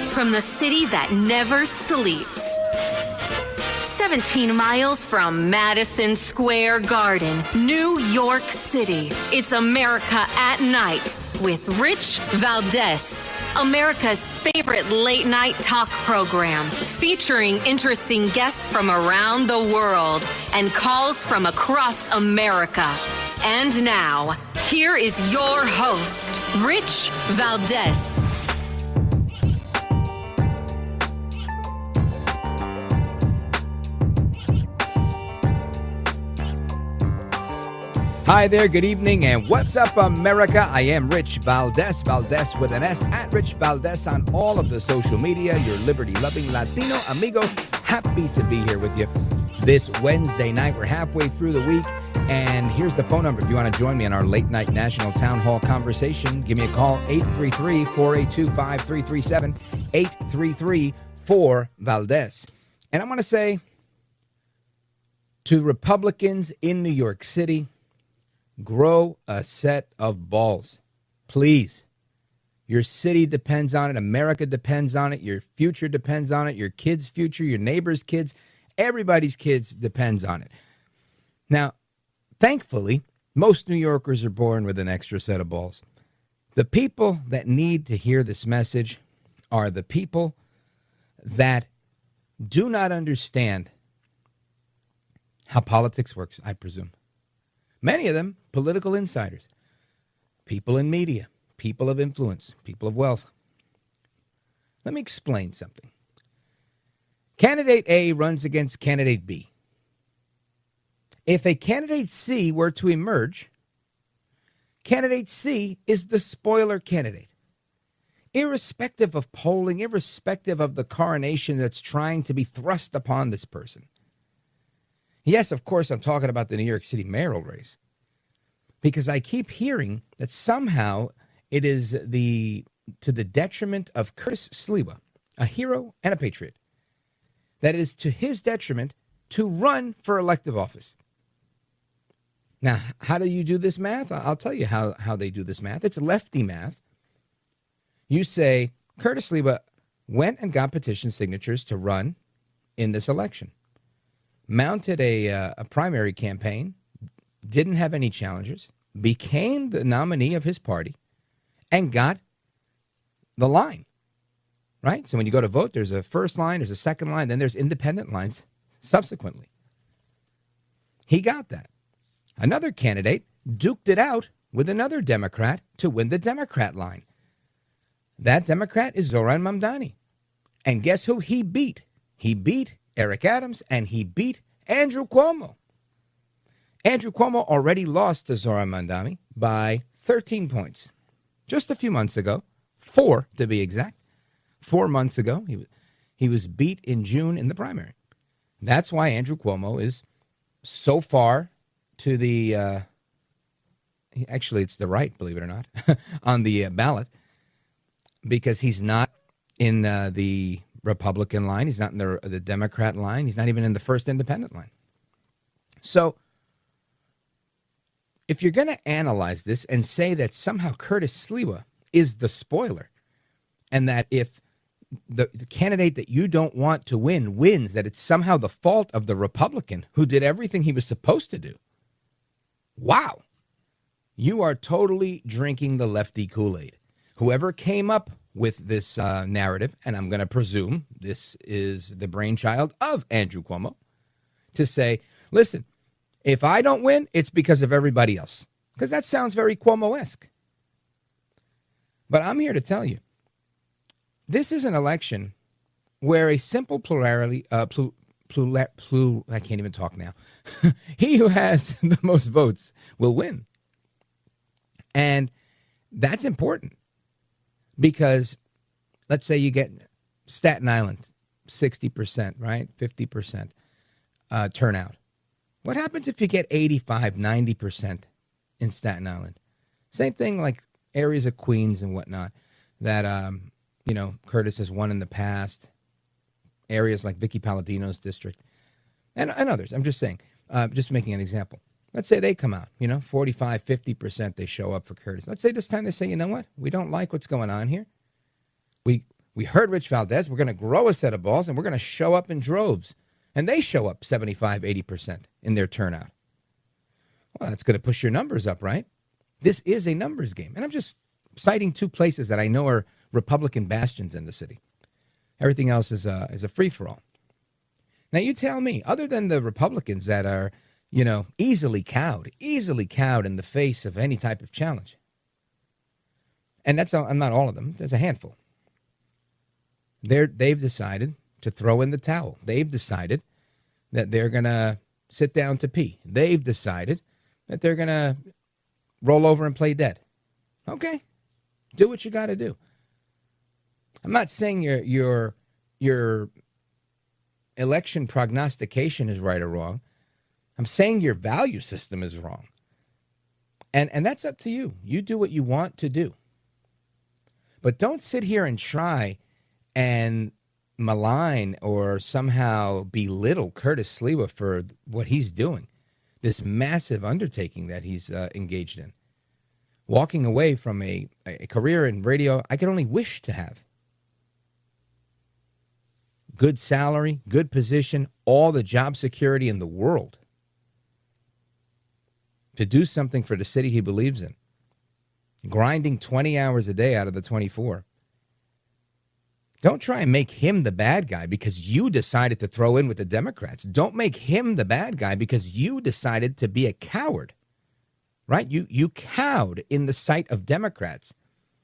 from the city that never sleeps. 17 miles from Madison Square Garden, New York City. It's America at Night with Rich Valdés, America's favorite late-night talk program, featuring interesting guests from around the world and calls from across America. And now, here is your host, Rich Valdés. Hi there, good evening, and what's up, America? I am Rich Valdés, Valdés with an S, at Rich Valdés on all of the social media, your liberty-loving Latino amigo. Happy to be here with you this Wednesday night. We're halfway through the week, and here's the phone number. If you want to join me in our late-night national town hall conversation, give me a call, 833-482-5337, 833-4-VALDEZ. And I want to say to Republicans in New York City, grow a set of balls, please. Your city depends on it. America depends on it. Your future depends on it. Your kids' future, your neighbors' kids, everybody's kids depends on it. Now, thankfully, most New Yorkers are born with an extra set of balls. The people that need to hear this message are the people that do not understand how politics works, I presume. Many of them, political insiders, people in media, people of influence, people of wealth. Let me explain something. Candidate A runs against candidate B. If a candidate C were to emerge, candidate C is the spoiler candidate. Irrespective of polling, irrespective of the coronation that's trying to be thrust upon this person. Yes, of course, I'm talking about the New York City mayoral race, because I keep hearing that somehow it is to the detriment of Curtis Sliwa, a hero and a patriot, that it is to his detriment to run for elective office. Now, how do you do this math? I'll tell you how they do this math. It's lefty math. You say, Curtis Sliwa went and got petition signatures to run in this election. Mounted a primary campaign, didn't have any challengers, became the nominee of his party, and got the line, right? So when you go to vote, there's a first line, there's a second line, then there's independent lines subsequently. He got that. Another candidate duked it out with another Democrat to win the Democrat line. That Democrat is Zoran Mamdani. And guess who he beat? He beat Eric Adams, and he beat Andrew Cuomo. Andrew Cuomo already lost to Zoran Mamdani by 13 points. Just a few months ago, 4 to be exact. 4 months ago, he was beat in June in the primary. That's why Andrew Cuomo is so far to the, actually it's the right, believe it or not, on the ballot, because he's not in the Republican line. He's not in the Democrat line. He's not even in the first independent line. So if you're going to analyze this and say that somehow Curtis Sliwa is the spoiler, and that if the candidate that you don't want to win wins, that it's somehow the fault of the Republican who did everything he was supposed to do, wow, you are totally drinking the lefty Kool-Aid. Whoever came up with this narrative, and I'm going to presume this is the brainchild of Andrew Cuomo, to say, listen, if I don't win, it's because of everybody else. Because that sounds very Cuomo-esque. But I'm here to tell you, this is an election where a simple plurality, I can't even talk now. He who has the most votes will win. And that's important. Because let's say you get Staten Island, 60%, right? 50% turnout. What happens if you get 85, 90% in Staten Island? Same thing like areas of Queens and whatnot that, Curtis has won in the past. Areas like Vicky Palladino's district and others. I'm just saying, just making an example. Let's say they come out, 45, 50% they show up for Curtis. Let's say this time they say, you know what? We don't like what's going on here. We heard Rich Valdés. We're going to grow a set of balls, and we're going to show up in droves. And they show up 75, 80% in their turnout. Well, that's going to push your numbers up, right? This is a numbers game. And I'm just citing two places that I know are Republican bastions in the city. Everything else is a free-for-all. Now, you tell me, other than the Republicans that are, easily cowed in the face of any type of challenge. And I'm not all of them. There's a handful. They've decided to throw in the towel. They've decided that they're going to sit down to pee. They've decided that they're going to roll over and play dead. Okay, do what you got to do. I'm not saying your election prognostication is right or wrong. I'm saying your value system is wrong. And that's up to you. You do what you want to do. But don't sit here and try and malign or somehow belittle Curtis Sliwa for what he's doing, this massive undertaking that he's engaged in. Walking away from a career in radio I could only wish to have. Good salary, good position, all the job security in the world. To do something for the city he believes in. Grinding 20 hours a day out of the 24. Don't try and make him the bad guy because you decided to throw in with the Democrats. Don't make him the bad guy because you decided to be a coward. Right? You cowed in the sight of Democrats.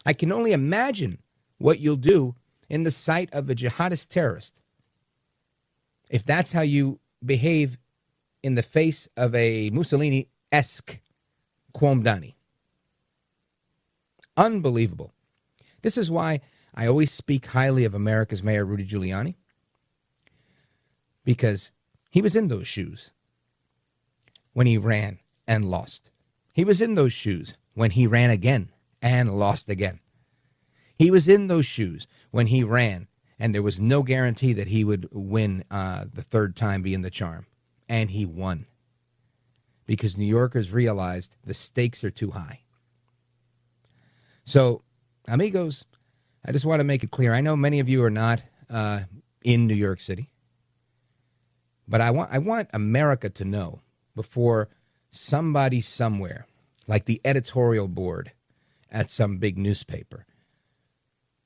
I can only imagine what you'll do in the sight of a jihadist terrorist. If that's how you behave in the face of a Mussolini-esque Quomdani. Unbelievable. This is why I always speak highly of America's Mayor Rudy Giuliani. Because he was in those shoes when he ran and lost. He was in those shoes when he ran again and lost again. He was in those shoes when he ran and there was no guarantee that he would win the third time being the charm. And he won. Because New Yorkers realized the stakes are too high. So, amigos, I just want to make it clear. I know many of you are not in New York City. But I want America to know before somebody somewhere, like the editorial board at some big newspaper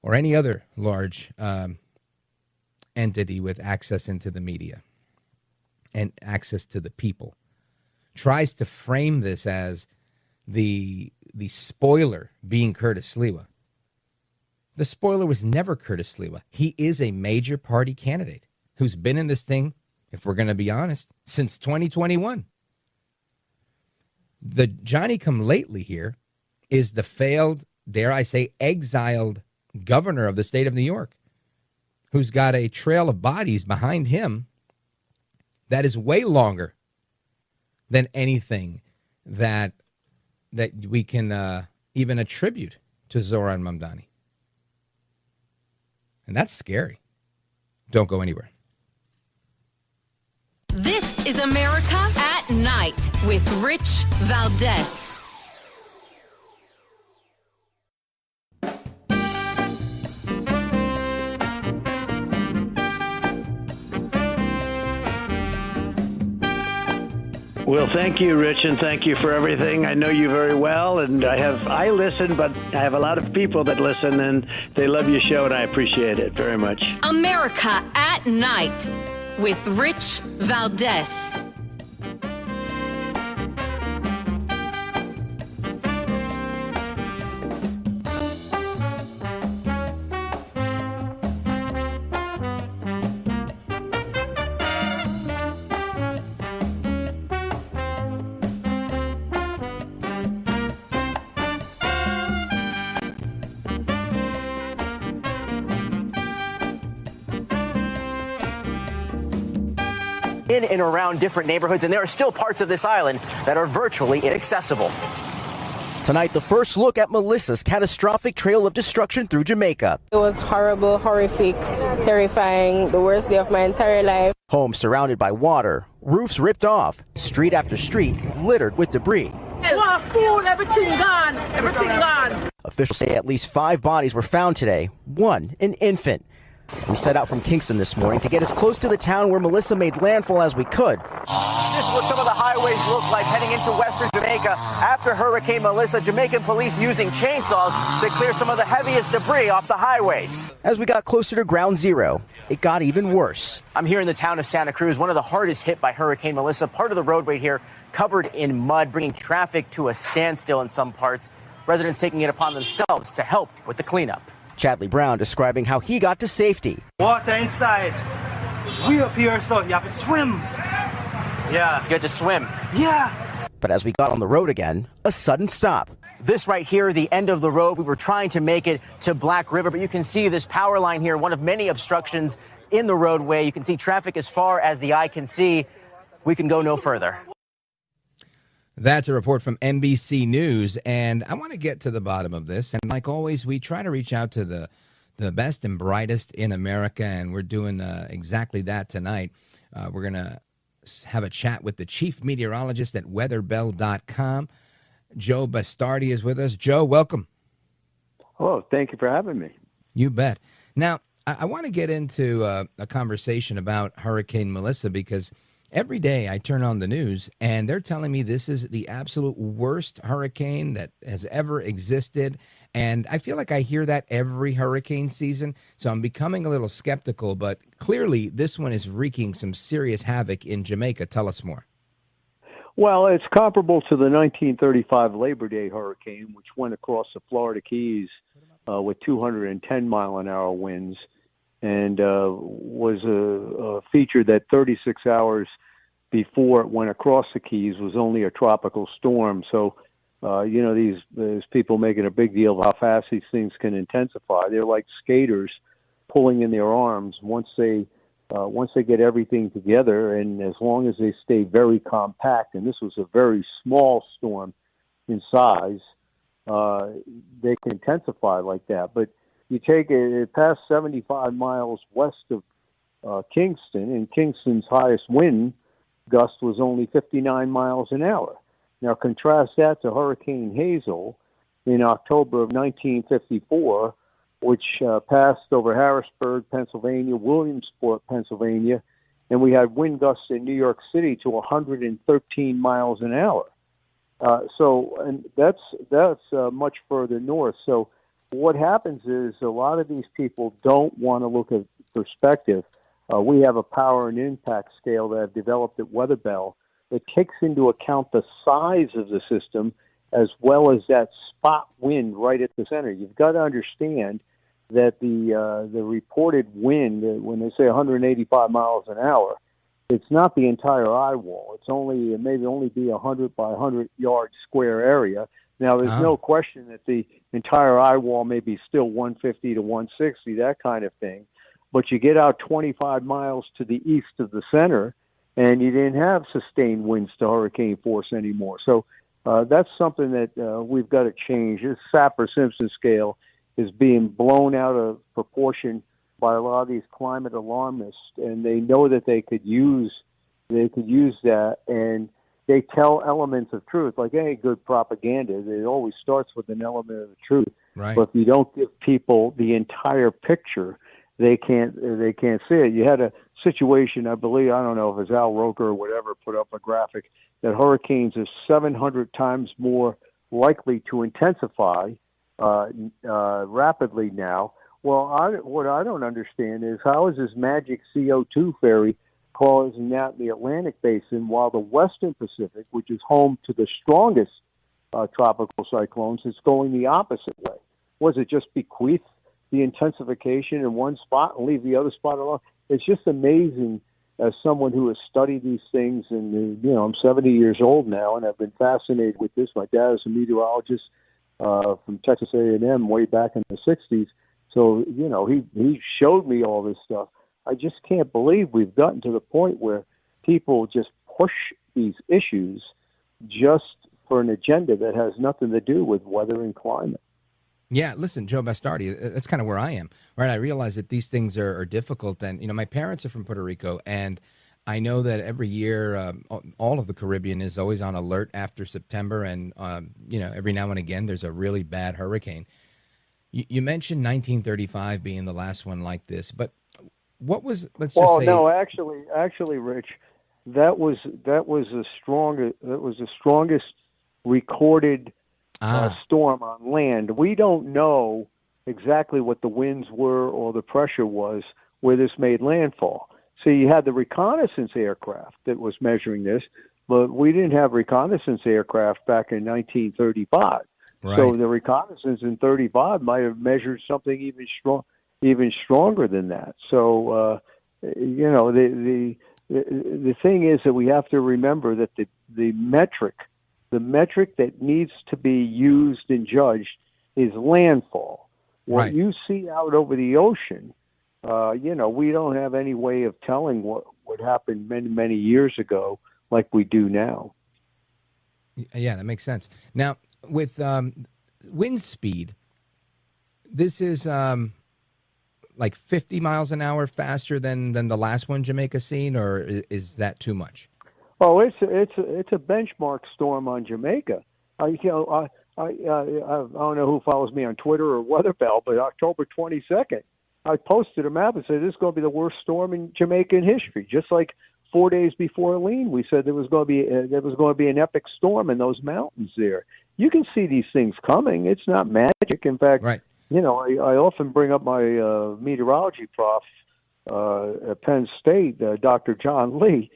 or any other large entity with access into the media and access to the people, tries to frame this as the spoiler being Curtis Sliwa. The spoiler was never Curtis Sliwa. He is a major party candidate who's been in this thing, if we're going to be honest, since 2021. The Johnny-come-lately here is the failed, dare I say, exiled governor of the state of New York, who's got a trail of bodies behind him that is way longer than anything that we can even attribute to Zoran Mamdani. And that's scary. Don't go anywhere. This is America at Night with Rich Valdés. Well, thank you, Rich, and thank you for everything. I know you very well, and I listen, but I have a lot of people that listen, and they love your show, and I appreciate it very much. America at Night with Rich Valdés. In and around different neighborhoods, and there are still parts of this island that are virtually inaccessible. Tonight, the first look at Melissa's catastrophic trail of destruction through Jamaica. It was horrible, horrific, terrifying, the worst day of my entire life. Homes surrounded by water, roofs ripped off, street after street littered with debris. Food, everything gone, everything gone. Officials say at least 5 bodies were found today, one an infant. We set out from Kingston this morning to get as close to the town where Melissa made landfall as we could. This is what some of the highways look like heading into western Jamaica. After Hurricane Melissa, Jamaican police using chainsaws to clear some of the heaviest debris off the highways. As we got closer to ground zero, it got even worse. I'm here in the town of Santa Cruz, one of the hardest hit by Hurricane Melissa. Part of the roadway here covered in mud, bringing traffic to a standstill in some parts. Residents taking it upon themselves to help with the cleanup. Chadley Brown describing how he got to safety. Water inside. We up here, so you have to swim. Yeah. You had to swim. Yeah. But as we got on the road again, a sudden stop. This right here, the end of the road. We were trying to make it to Black River, but you can see this power line here, one of many obstructions in the roadway. You can see traffic as far as the eye can see. We can go no further. That's a report from NBC News, and I want to get to the bottom of this. And like always, we try to reach out to the best and brightest in America, and we're doing exactly that tonight. We're going to have a chat with the chief meteorologist at weatherbell.com. Joe Bastardi is with us. Joe, welcome. Oh, thank you for having me. You bet. Now, I want to get into a conversation about Hurricane Melissa because every day I turn on the news and they're telling me this is the absolute worst hurricane that has ever existed. And I feel like I hear that every hurricane season. So I'm becoming a little skeptical, but clearly this one is wreaking some serious havoc in Jamaica. Tell us more. Well, it's comparable to the 1935 Labor Day hurricane, which went across the Florida Keys with 210 mile an hour winds and was a feature that 36 hours before it went across the Keys was only a tropical storm. So, these people making a big deal of how fast these things can intensify. They're like skaters pulling in their arms once they get everything together, and as long as they stay very compact, and this was a very small storm in size, they can intensify like that. But you take it past 75 miles west of Kingston, and Kingston's highest wind gust was only 59 miles an hour. Now contrast that to Hurricane Hazel in October of 1954, which passed over Harrisburg, Pennsylvania, Williamsport, Pennsylvania, and we had wind gusts in New York City to 113 miles an hour. And that's much further north. So what happens is a lot of these people don't want to look at perspective. We have a power and impact scale that I've developed at Weatherbell that takes into account the size of the system as well as that spot wind right at the center. You've got to understand that the reported wind, when they say 185 miles an hour, it's not the entire eye wall. It may only be 100 by 100 yard square area. Now, there's no question that the entire eye wall may be still 150 to 160, that kind of thing. But you get out 25 miles to the east of the center, and you didn't have sustained winds to hurricane force anymore. So that's something that we've got to change. This Saffir-Simpson scale is being blown out of proportion by a lot of these climate alarmists, and they know that they could use that, and they tell elements of truth. Like any good propaganda, it always starts with an element of the truth. Right. But if you don't give people the entire picture, they can't see it. You had a situation, I believe, I don't know if it's Al Roker or whatever, put up a graphic that hurricanes are 700 times more likely to intensify rapidly now. Well, what I don't understand is how is this magic CO2 fairy causing that in the Atlantic Basin while the Western Pacific, which is home to the strongest tropical cyclones, is going the opposite way? Was it just bequeath the intensification in one spot and leave the other spot alone? It's just amazing as someone who has studied these things, and I'm 70 years old now, and I've been fascinated with this. My dad is a meteorologist from Texas A&M way back in the 60s. So, he showed me all this stuff. I just can't believe we've gotten to the point where people just push these issues just for an agenda that has nothing to do with weather and climate. Yeah, listen, Joe Bastardi, that's kind of where I am, right? I realize that these things are difficult. And, my parents are from Puerto Rico, and I know that every year, all of the Caribbean is always on alert after September, and every now and again there's a really bad hurricane. You mentioned 1935 being the last one like this, but what was? Let's just say. No, actually, Rich, that was the strongest recorded storm on land. We don't know exactly what the winds were or the pressure was where this made landfall. So you had the reconnaissance aircraft that was measuring this, but we didn't have reconnaissance aircraft back in 1935. Right. So the reconnaissance in 35 might have measured something even stronger than that. So the thing is that we have to remember that the metric that needs to be used and judged is landfall. What you see out over the ocean, we don't have any way of telling what happened many, many years ago like we do now. Yeah, that makes sense. Now, with wind speed, this is like 50 miles an hour faster than the last one Jamaica seen, or is that too much? Oh, it's a benchmark storm on Jamaica. I don't know who follows me on Twitter or Weatherbell, but October 22nd, I posted a map and said this is going to be the worst storm in Jamaican history. Just like 4 days before Helene, we said there was going to be an epic storm in those mountains there. You can see these things coming. It's not magic. In fact, I often bring up my meteorology prof at Penn State, Dr. John Lee,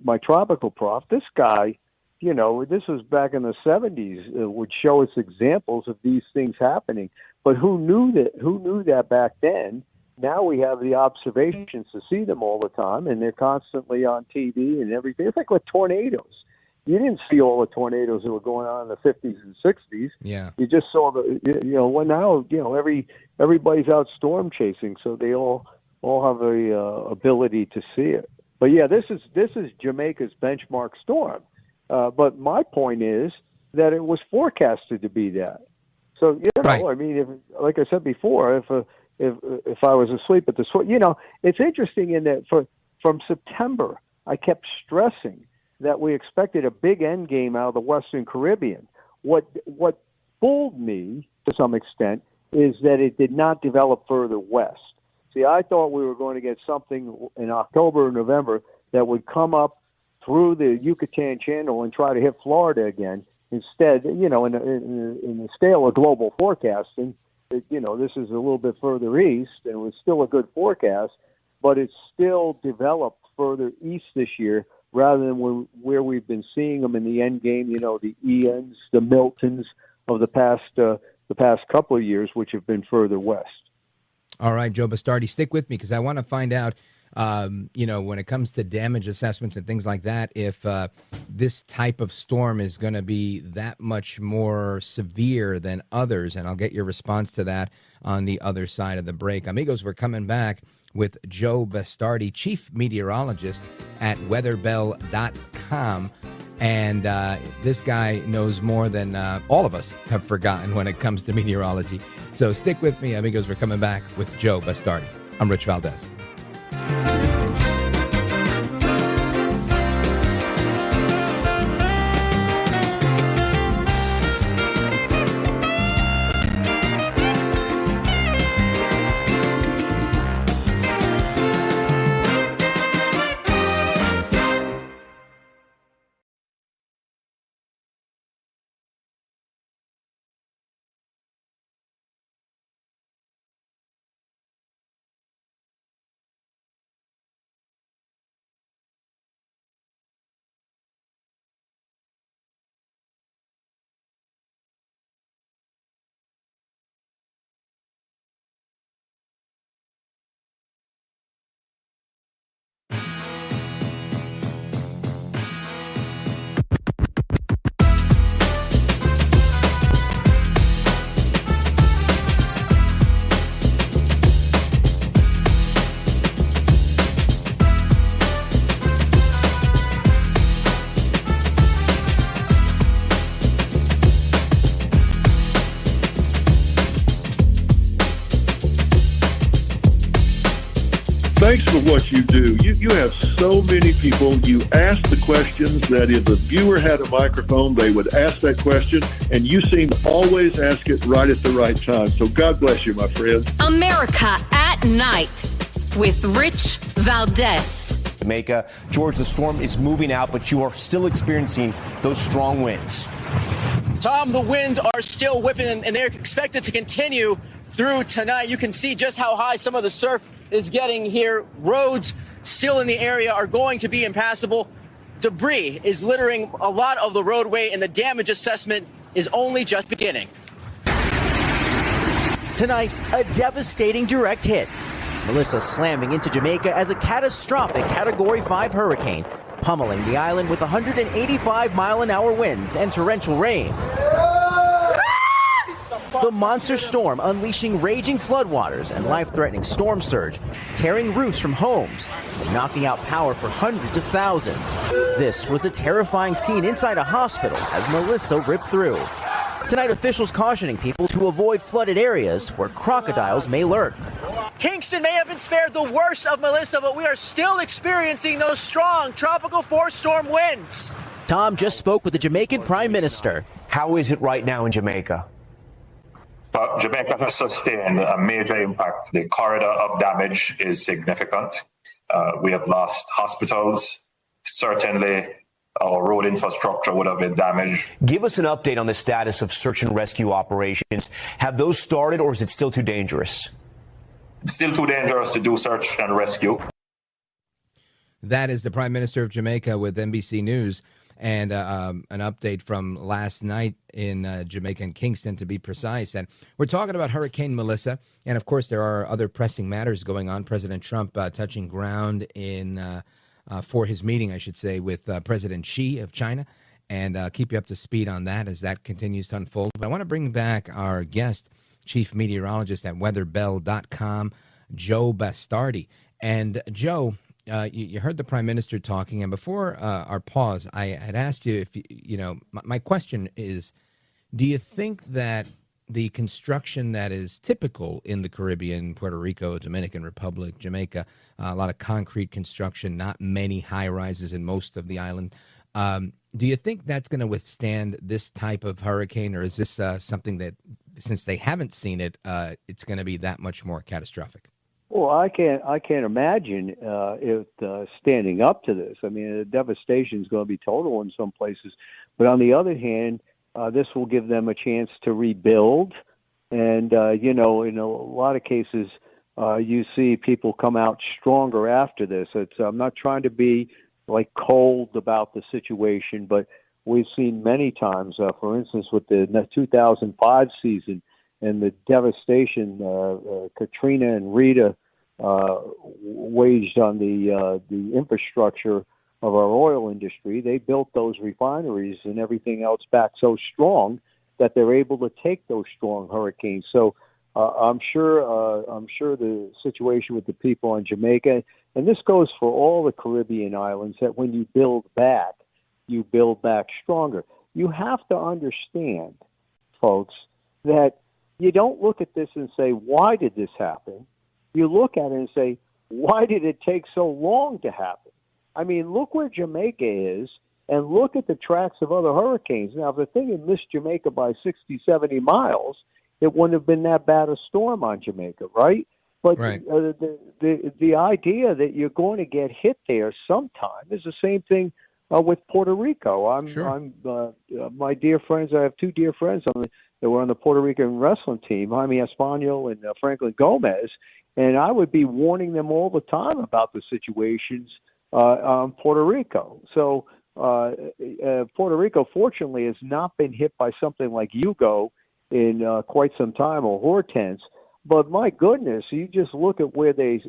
my tropical prof. This guy, this was back in the 70s, would show us examples of these things happening. But who knew that back then? Now we have the observations to see them all the time, and they're constantly on TV and everything. It's like with tornadoes. You didn't see all the tornadoes that were going on in the 50s and 60s. Yeah. You just saw everybody's out storm chasing, so they all have a ability to see it. But yeah, this is Jamaica's benchmark storm. But my point is that it was forecasted to be that. So I mean, like I said before, if I was asleep at the switch, it's interesting in that from September, I kept stressing that we expected a big end game out of the Western Caribbean. What fooled me to some extent is that it did not develop further west. See, I thought we were going to get something in October or November that would come up through the Yucatan Channel and try to hit Florida again. Instead, in the scale of global forecasting, this is a little bit further east, and it was still a good forecast, but it still developed further east this year rather than where we've been seeing them in the end game. The Ians, the Miltons of the past couple of years, which have been further west. All right, Joe Bastardi, stick with me because I want to find out, when it comes to damage assessments and things like that, if this type of storm is going to be that much more severe than others. And I'll get your response to that on the other side of the break. Amigos, we're coming back with Joe Bastardi, chief meteorologist at weatherbell.com. And this guy knows more than all of us have forgotten when it comes to meteorology. So stick with me, amigos. We're coming back with Joe Bastardi. I'm Rich Valdés. thanks for what you do. You have so many people. You ask the questions that if a viewer had a microphone, they would ask that question, and you seem to always ask it right at the right time. So God bless you, my friend. America at Night with Rich Valdés. Jamaica. George, the storm is moving out, but you are still experiencing those strong winds. Tom, the winds are still whipping, and they're expected to continue through tonight. You can see just how high some of the surf is getting here. Roads still in the area are going to be impassable. Debris is littering a lot of the roadway, and the damage assessment is only just beginning. Tonight, a devastating direct hit. Melissa slamming into Jamaica as a catastrophic Category 5 hurricane, pummeling the island with 185-mile-an-hour winds and torrential rain. The monster storm unleashing raging floodwaters and life-threatening storm surge, tearing roofs from homes and knocking out power for hundreds of thousands. This was the terrifying scene inside a hospital as Melissa ripped through. Tonight, officials cautioning people to avoid flooded areas where crocodiles may lurk. Kingston may have been spared the worst of Melissa, but we are still experiencing those strong tropical force storm winds. Tom just spoke with the Jamaican Prime Minister. How is it right now in Jamaica? Jamaica has sustained a major impact. The corridor of damage is significant. We have lost hospitals. Certainly, our road infrastructure would have been damaged. Give us an update on the status of search and rescue operations. Have those started, or is it still too dangerous? Still too dangerous to do search and rescue. That is the Prime Minister of Jamaica with NBC News. And an update from last night in Jamaica and Kingston, to be precise. And we're talking about Hurricane Melissa. And, of course, there are other pressing matters going on. President Trump touching ground for his meeting, I should say, with President Xi of China. And keep you up to speed on that as that continues to unfold. But I want to bring back our guest, chief meteorologist at weatherbell.com, Joe Bastardi. And, Joe, you heard the Prime Minister talking, and before our pause, I had asked you if, my question is, do you think that the construction that is typical in the Caribbean, Puerto Rico, Dominican Republic, Jamaica, a lot of concrete construction, not many high-rises in most of the island, do you think that's going to withstand this type of hurricane, or is this something that, since they haven't seen it, it's going to be that much more catastrophic? Well, I can't imagine it standing up to this. I mean, the devastation is going to be total in some places, but on the other hand, this will give them a chance to rebuild. And in a lot of cases, you see people come out stronger after this. I'm not trying to be like cold about the situation, but we've seen many times, for instance, with the 2005 season. And the devastation Katrina and Rita waged on the infrastructure of our oil industry. They built those refineries and everything else back so strong that they're able to take those strong hurricanes. So I'm sure the situation with the people on Jamaica, and this goes for all the Caribbean islands, that when you build back stronger. You have to understand, folks, that you don't look at this and say, why did this happen? You look at it and say, why did it take so long to happen? I mean, look where Jamaica is and look at the tracks of other hurricanes. Now, if the thing had missed Jamaica by 60, 70 miles, it wouldn't have been that bad a storm on Jamaica, right? But right. The idea that you're going to get hit there sometime is the same thing with Puerto Rico. My dear friends, I have two dear friends that were on the Puerto Rican wrestling team, Jaime Espanol and Franklin Gomez, and I would be warning them all the time about the situations on Puerto Rico. So Puerto Rico, fortunately, has not been hit by something like Hugo in quite some time, or Hortense. But my goodness, you just look at where they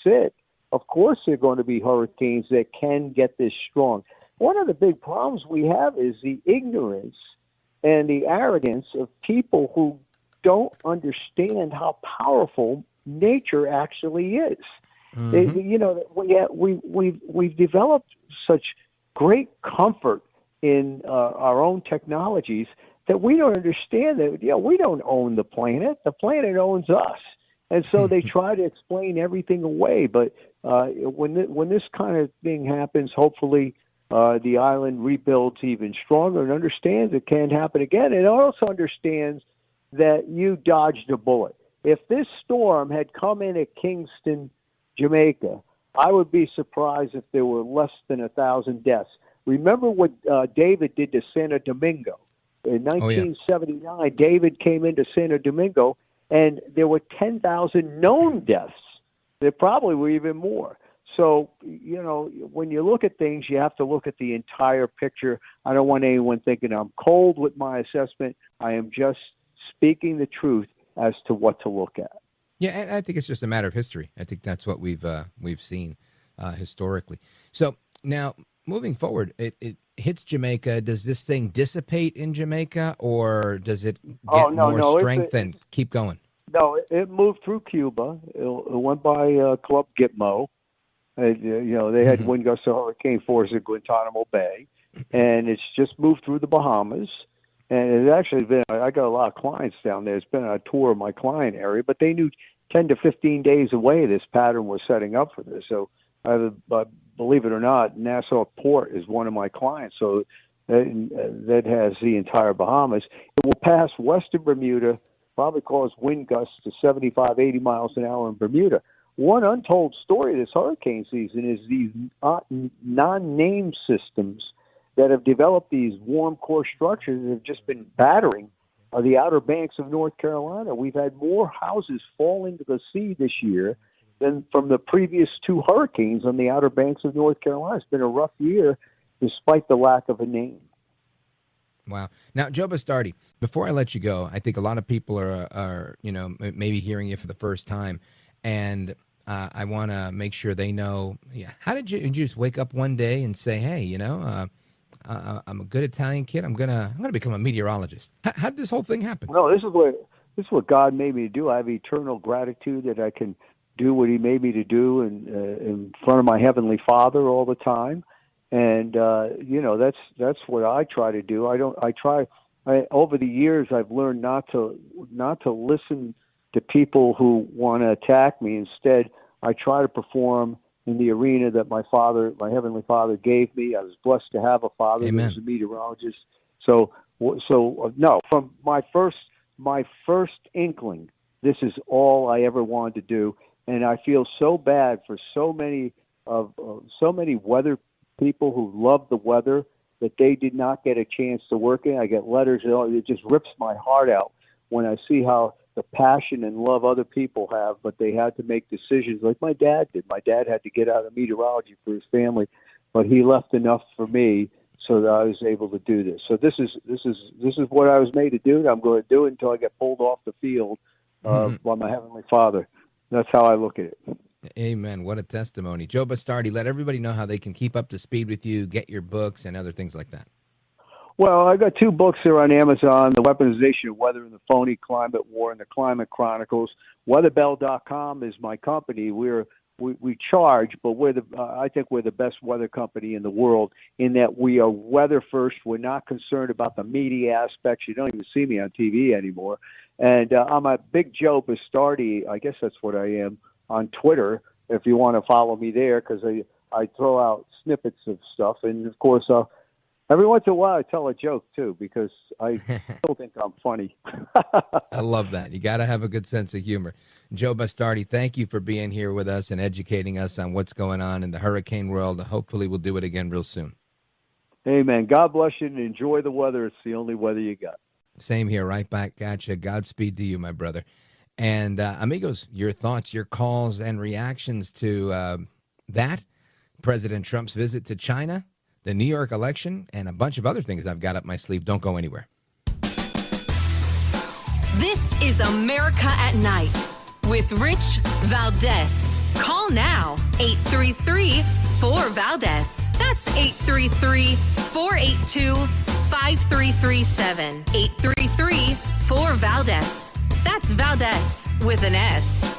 sit. Of course, they're going to be hurricanes that can get this strong. One of the big problems we have is the ignorance and the arrogance of people who don't understand how powerful nature actually is. Mm-hmm. We've developed such great comfort in our own technologies that we don't understand that. We don't own the planet; the planet owns us. And so they try to explain everything away. But when this kind of thing happens, hopefully the island rebuilds even stronger and understands it can't happen again. And also understands that you dodged a bullet. If this storm had come in at Kingston, Jamaica, I would be surprised if there were less than 1,000 deaths. Remember what David did to Santo Domingo. In 1979, David came into Santo Domingo, and there were 10,000 known deaths. There probably were even more. So, when you look at things, you have to look at the entire picture. I don't want anyone thinking I'm cold with my assessment. I am just speaking the truth as to what to look at. Yeah, and I think it's just a matter of history. I think that's what we've seen historically. So now, moving forward, it hits Jamaica. Does this thing dissipate in Jamaica, or does it get more strength and keep going? No, it moved through Cuba. It went by Club Gitmo. They had wind gusts of hurricane force at Guantanamo Bay, and it's just moved through the Bahamas. And it's actually been, I got a lot of clients down there. It's been on a tour of my client area, but they knew 10 to 15 days away this pattern was setting up for this. So, believe it or not, Nassau Port is one of my clients. So that has the entire Bahamas. It will pass western Bermuda, probably cause wind gusts to 75, 80 miles an hour in Bermuda. One untold story this hurricane season is these non-named systems that have developed these warm core structures that have just been battering the Outer Banks of North Carolina. We've had more houses fall into the sea this year than from the previous two hurricanes on the Outer Banks of North Carolina. It's been a rough year despite the lack of a name. Wow. Now, Joe Bastardi, before I let you go, I think a lot of people are maybe hearing you for the first time, and I want to make sure they know, how did you just wake up one day and say, hey, I'm a good Italian kid. I'm gonna become a meteorologist. How did this whole thing happen? No, this is what God made me to do. I have eternal gratitude that I can do what He made me to do in front of my Heavenly Father all the time, and that's what I try to do. Over the years, I've learned not to listen to people who want to attack me. Instead, I try to perform in the arena that my Heavenly Father gave me. I was blessed to have a father who was a meteorologist. So no, from my first inkling, this is all I ever wanted to do. And I feel so bad for so many weather people who love the weather that they did not get a chance to work in. I get letters, it just rips my heart out when I see how the passion and love other people have, but they had to make decisions like my dad did. My dad had to get out of meteorology for his family, but he left enough for me so that I was able to do this. So this is what I was made to do. I'm going to do it until I get pulled off the field by my Heavenly Father. That's how I look at it. Amen. What a testimony. Joe Bastardi, let everybody know how they can keep up to speed with you, get your books and other things like that. Well, I got two books here on Amazon, The Weaponization of Weather and the Phony Climate War and the Climate Chronicles. Weatherbell.com is my company. We charge, but I think we're the best weather company in the world in that we are weather first. We're not concerned about the media aspects. You don't even see me on TV anymore. And I'm a big Joe Bastardi. I guess that's what I am on Twitter, if you want to follow me there, because I throw out snippets of stuff. And, of course, every once in a while, I tell a joke, too, because I still think I'm funny. I love that. You got to have a good sense of humor. Joe Bastardi, thank you for being here with us and educating us on what's going on in the hurricane world. Hopefully we'll do it again real soon. Amen. God bless you and enjoy the weather. It's the only weather you got. Same here. Right back at you. Godspeed to you, my brother. And, amigos, your thoughts, your calls, and reactions to that, President Trump's visit to China, the New York election, and a bunch of other things I've got up my sleeve. Don't go anywhere. This is America at Night with Rich Valdés. Call now, 833-4-VALDEZ. That's 833-482-5337. 833-4-VALDEZ. That's Valdez with an S.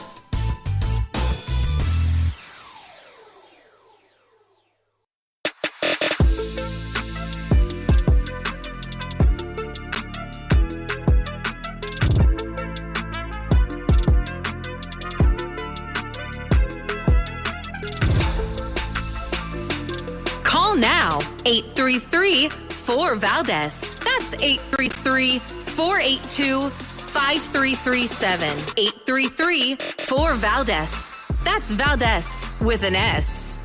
now. 833-4-VALDEZ. That's 833-482-5337. 833-4-VALDEZ. That's Valdez with an S.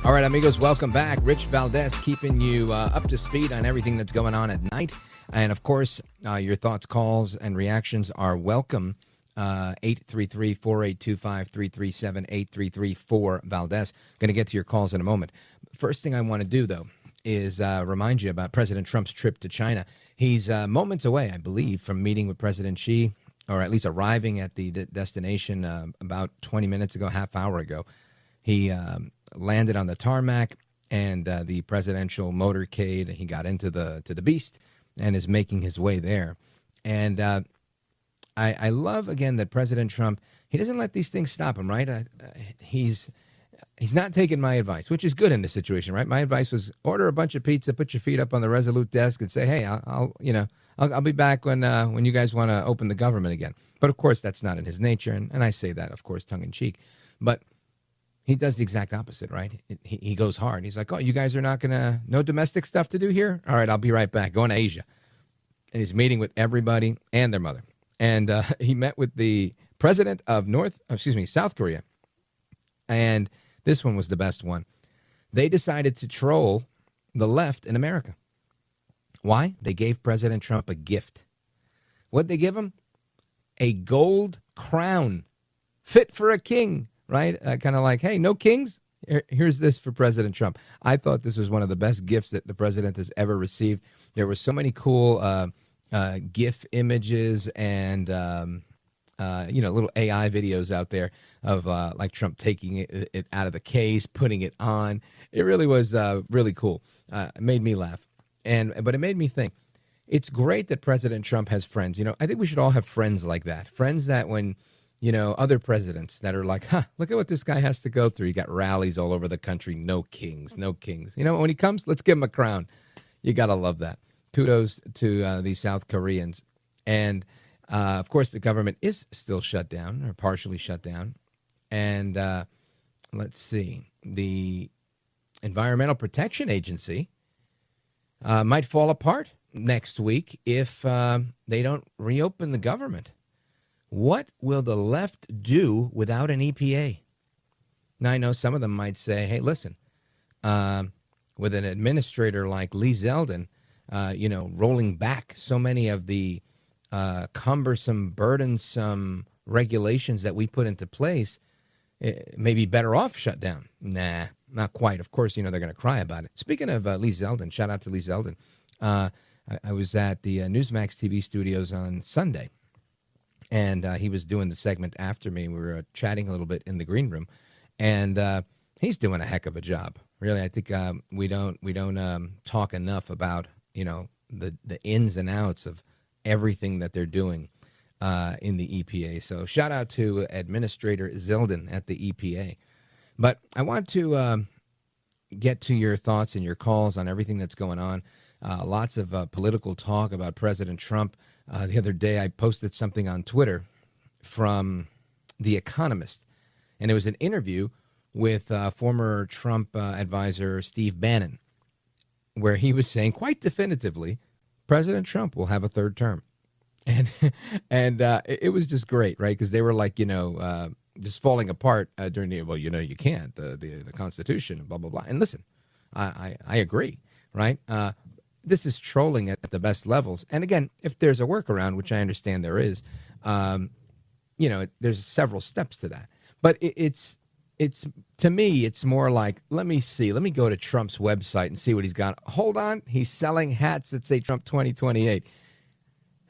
All right, amigos, welcome back. Rich Valdés keeping you up to speed on everything that's going on at night. And, of course, your thoughts, calls, and reactions are welcome. 833-482-5337, 833-4-VALDEZ. Going to get to your calls in a moment. First thing I want to do, though, is remind you about President Trump's trip to China. He's moments away, I believe, from meeting with President Xi, or at least arriving at the destination about 20 minutes ago, half hour ago. He landed on the tarmac and the presidential motorcade. He got into the Beast and is making his way there. And I love, again, that President Trump, he doesn't let these things stop him, right? He's not taking my advice, which is good in this situation, right? My advice was order a bunch of pizza, put your feet up on the Resolute desk, and say, "Hey, I'll be back when you guys want to open the government again." But of course, that's not in his nature, and I say that, of course, tongue in cheek. But he does the exact opposite, right? He goes hard. He's like, "Oh, you guys are not gonna no domestic stuff to do here? All right, I'll be right back. Going to Asia," and he's meeting with everybody and their mother. And he met with the president of South Korea, and this one was the best one. They decided to troll the left in America. Why? They gave President Trump a gift. What'd they give him? A gold crown, fit for a king, right? Kind of like, hey, no kings? Here's this for President Trump. I thought this was one of the best gifts that the president has ever received. There were so many cool GIF images and little AI videos out there of like Trump taking it out of the case, putting it on. It really was really cool. It made me laugh, but it made me think. It's great that President Trump has friends. I think we should all have friends like that. Friends that when other presidents that are like, look at what this guy has to go through. You got rallies all over the country. No kings, no kings. When he comes, let's give him a crown. You got to love that. Kudos to the South Koreans. And, of course, the government is still shut down or partially shut down. And let's see. The Environmental Protection Agency might fall apart next week if they don't reopen the government. What will the left do without an EPA? Now, I know some of them might say, hey, listen, with an administrator like Lee Zeldin, rolling back so many of the cumbersome, burdensome regulations that we put into place, it may be better off shut down. Nah, not quite. Of course, they're going to cry about it. Speaking of Lee Zeldin, shout out to Lee Zeldin. I was at the Newsmax TV studios on Sunday, and he was doing the segment after me. We were chatting a little bit in the green room, and he's doing a heck of a job. Really, I think we don't talk enough about the ins and outs of everything that they're doing in the EPA. So shout out to Administrator Zeldin at the EPA. But I want to get to your thoughts and your calls on everything that's going on. Lots of political talk about President Trump. The other day I posted something on Twitter from The Economist, and it was an interview with former Trump advisor Steve Bannon, where he was saying quite definitively, President Trump will have a third term. And it was just great, right? Because they were like, just falling apart during the, you can't, the Constitution, and blah, blah, blah. And listen, I agree, right? This is trolling at the best levels. And again, if there's a workaround, which I understand there is, there's several steps to that. But it's to me, it's more like, let me go to Trump's website and see what he's got. Hold on. He's selling hats that say Trump 2028.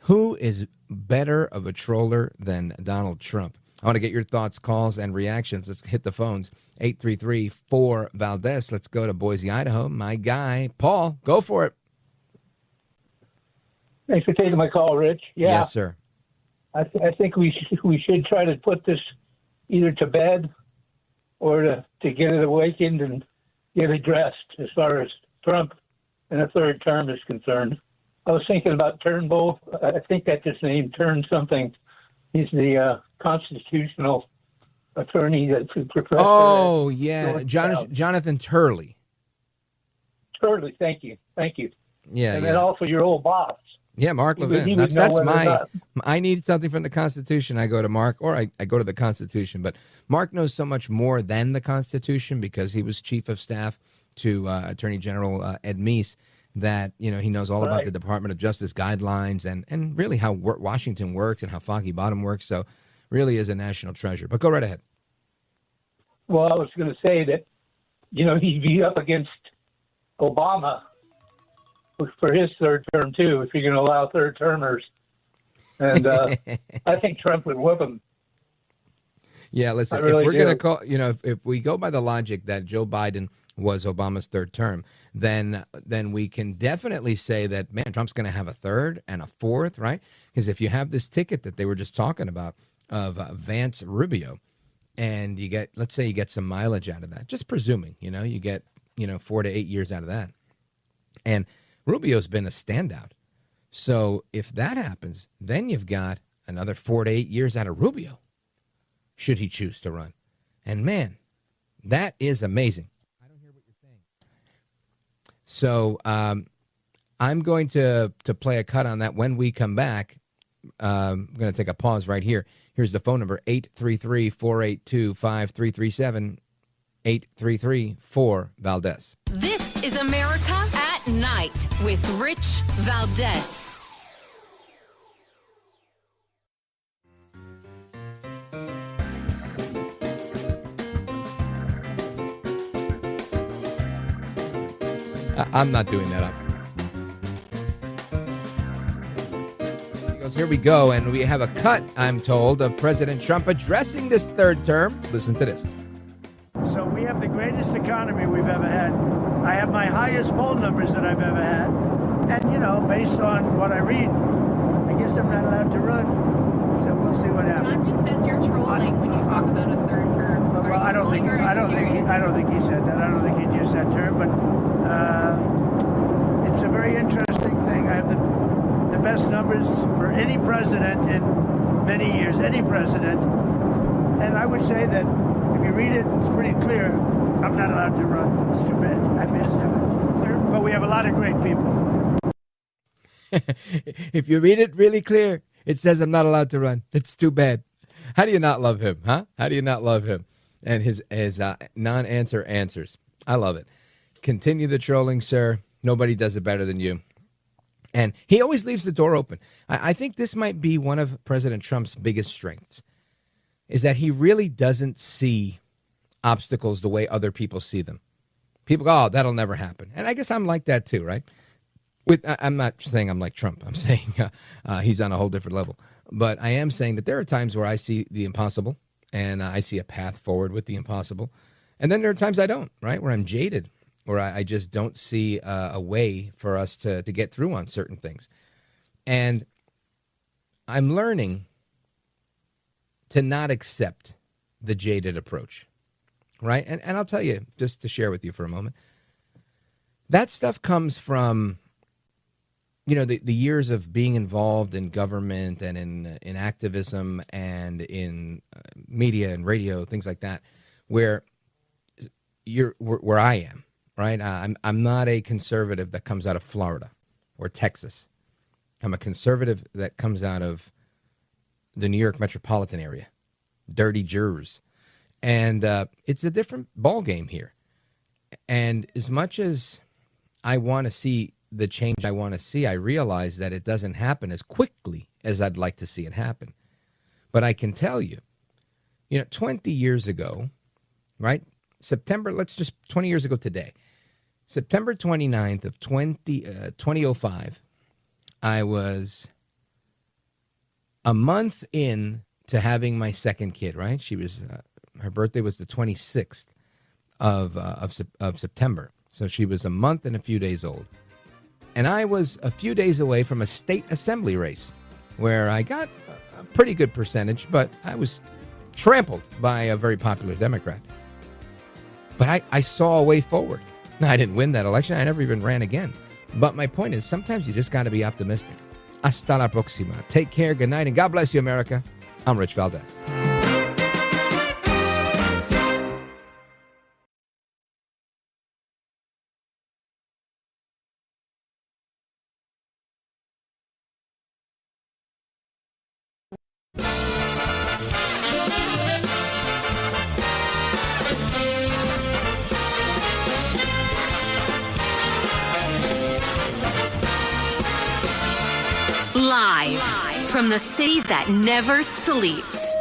Who is better of a troller than Donald Trump? I want to get your thoughts, calls, and reactions. Let's hit the phones. 833-4-VALDEZ. Let's go to Boise, Idaho. My guy, Paul, go for it. Thanks for taking my call, Rich. Yeah. Yes, sir. I think we should try to put this either to bed or to get it awakened and get addressed as far as Trump and a third term is concerned. I was thinking about Turnbull. I think that's his name, Turn something. He's the constitutional attorney that's a professor. Oh, yeah. Jonathan Turley. Surely, thank you. Yeah, and then also your old boss. Yeah, Mark He Levin. would know That's whether or not. I need something from the Constitution. I go to Mark, or I go to the Constitution. But Mark knows so much more than the Constitution because he was chief of staff to Attorney General Ed Meese. That he knows all about the Department of Justice guidelines and really how Washington works and how Foggy Bottom works. So, really is a national treasure. But go right ahead. Well, I was going to say that he'd be up against Obama for his third term too, if you're going to allow third termers. And I think Trump would whip him. Yeah, listen, really if we're do. going to call, if we go by the logic that Joe Biden was Obama's third term, then we can definitely say that, man, Trump's going to have a third and a fourth, right? Because if you have this ticket that they were just talking about of Vance Rubio, and let's say you get some mileage out of that, just presuming, you get, 4 to 8 years out of that. And Rubio's been a standout. So if that happens, then you've got another 4 to 8 years out of Rubio, should he choose to run. And man, that is amazing. I don't hear what you're saying. So I'm going to play a cut on that when we come back. I'm going to take a pause right here. Here's the phone number, 833-482-5337, 833-4-Valdez. This is America at Night with Rich Valdés. I'm not doing that up. Here we go, and we have a cut, I'm told, of President Trump addressing this third term. Listen to this. So we have the greatest economy we've ever had. I have my highest poll numbers that I've ever had. And, based on what I read, I guess I'm not allowed to run. So we'll see what happens. Johnson says you're trolling when you talk about a third term. Well, I don't think he said that. I don't think he'd use that term, but it's a very interesting thing. I have the best numbers for any president in many years, any president. And I would say that if you read it, it's pretty clear. I'm not allowed to run. It's too bad. I missed it. But we have a lot of great people. If you read it really clear, it says I'm not allowed to run. It's too bad. How do you not love him, huh? How do you not love him? And his non-answer answers. I love it. Continue the trolling, sir. Nobody does it better than you. And he always leaves the door open. I think this might be one of President Trump's biggest strengths, is that he really doesn't see obstacles the way other people see them. People go, oh, that'll never happen. And I guess I'm like that too, right? I'm not saying I'm like Trump. I'm saying he's on a whole different level. But I am saying that there are times where I see the impossible and I see a path forward with the impossible. And then there are times I don't, right, where I'm jaded, where I just don't see a way for us to get through on certain things. And I'm learning to not accept the jaded approach, right? And I'll tell you, just to share with you for a moment, that stuff comes from, the years of being involved in government and in activism and in media and radio, things like that, where where I am. Right, I'm not a conservative that comes out of Florida or Texas. I'm a conservative that comes out of the New York metropolitan area, dirty jurors, and it's a different ball game here. And as much as I want to see the change I want to see, I realize that it doesn't happen as quickly as I'd like to see it happen. But I can tell you, 20 years ago, right? September, 20 years ago today. September 29th of 2005, I was a month in to having my second kid, right? She was, her birthday was the 26th of September. So she was a month and a few days old. And I was a few days away from a state assembly race where I got a pretty good percentage, but I was trampled by a very popular Democrat. But I saw a way forward. I didn't win that election. I never even ran again. But my point is, sometimes you just got to be optimistic. Hasta la próxima. Take care, good night, and God bless you, America. I'm Rich Valdés. from the city that never sleeps.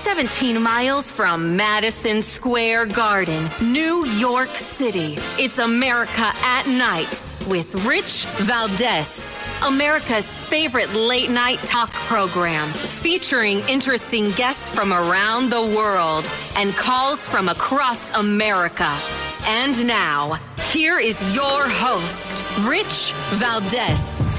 17 miles from Madison Square Garden, New York City. It's America at Night with Rich Valdés, America's favorite late night talk program, featuring interesting guests from around the world and calls from across America. And now, here is your host, Rich Valdés.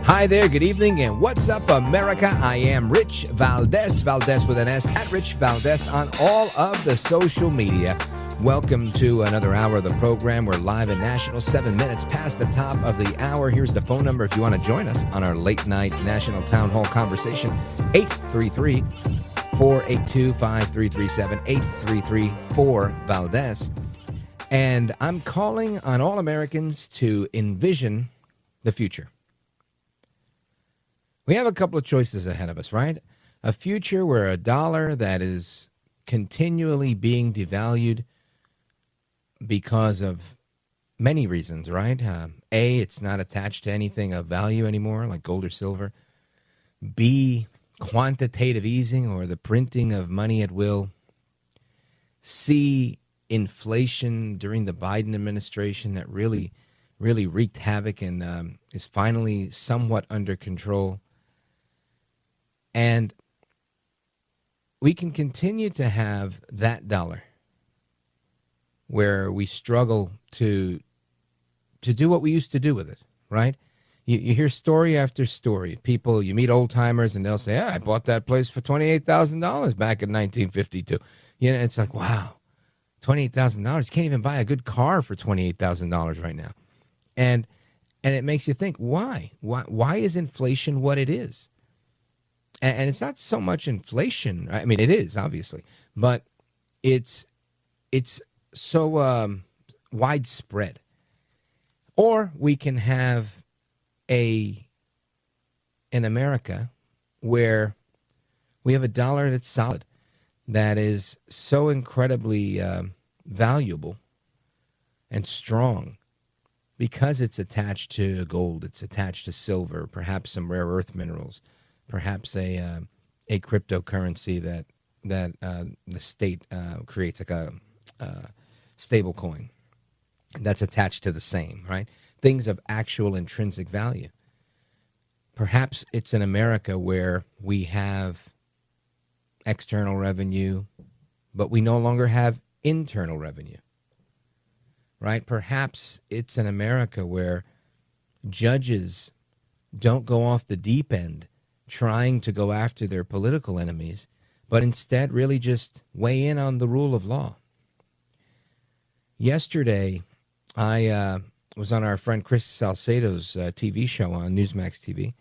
Hi there, good evening, and what's up, America? I am Rich Valdés, Valdés with an S, at Rich Valdés on all of the social media. Welcome to another hour of the program. We're live and national, 7 minutes past the top of the hour. Here's the phone number if you want to join us on our late night national town hall conversation, 833-482-5337, 833-4-Valdés. And I'm calling on all Americans to envision the future. We have a couple of choices ahead of us, right? A future where a dollar that is continually being devalued because of many reasons, right? A, it's not attached to anything of value anymore, like gold or silver. B, quantitative easing or the printing of money at will. C, inflation during the Biden administration that really wreaked havoc and is finally somewhat under control. And we can continue to have that dollar where we struggle to do what we used to do with it, right? You hear story after story. People, you meet old timers and they'll say, I bought that place for $28,000 back in 1952. You know, it's like, wow, $28,000. You can't even buy a good car for $28,000 right now. And it makes you think, why? Why is inflation what it is? And it's not so much inflation. I mean, it is, obviously. But it's so widespread. Or we can have an America where we have a dollar that's solid, that is so incredibly valuable and strong because it's attached to gold, it's attached to silver, perhaps some rare earth minerals, perhaps a cryptocurrency that the state creates, like a stable coin that's attached to the same, right? Things of actual intrinsic value. Perhaps it's in America where we have external revenue, but we no longer have internal revenue, right? Perhaps it's in America where judges don't go off the deep end trying to go after their political enemies, but instead really just weigh in on the rule of law. Yesterday, I was on our friend Chris Salcedo's TV show on Newsmax TV,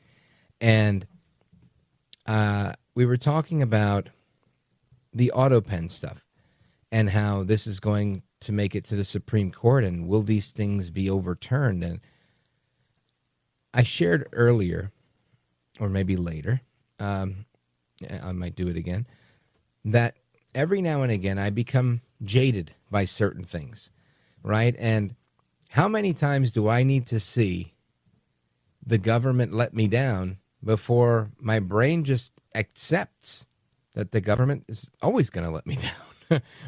and we were talking about the auto pen stuff and how this is going to make it to the Supreme Court, and will these things be overturned? And I shared earlier, or maybe later, I might do it again, that every now and again I become jaded by certain things, right? And how many times do I need to see the government let me down before my brain just accepts that the government is always going to let me down,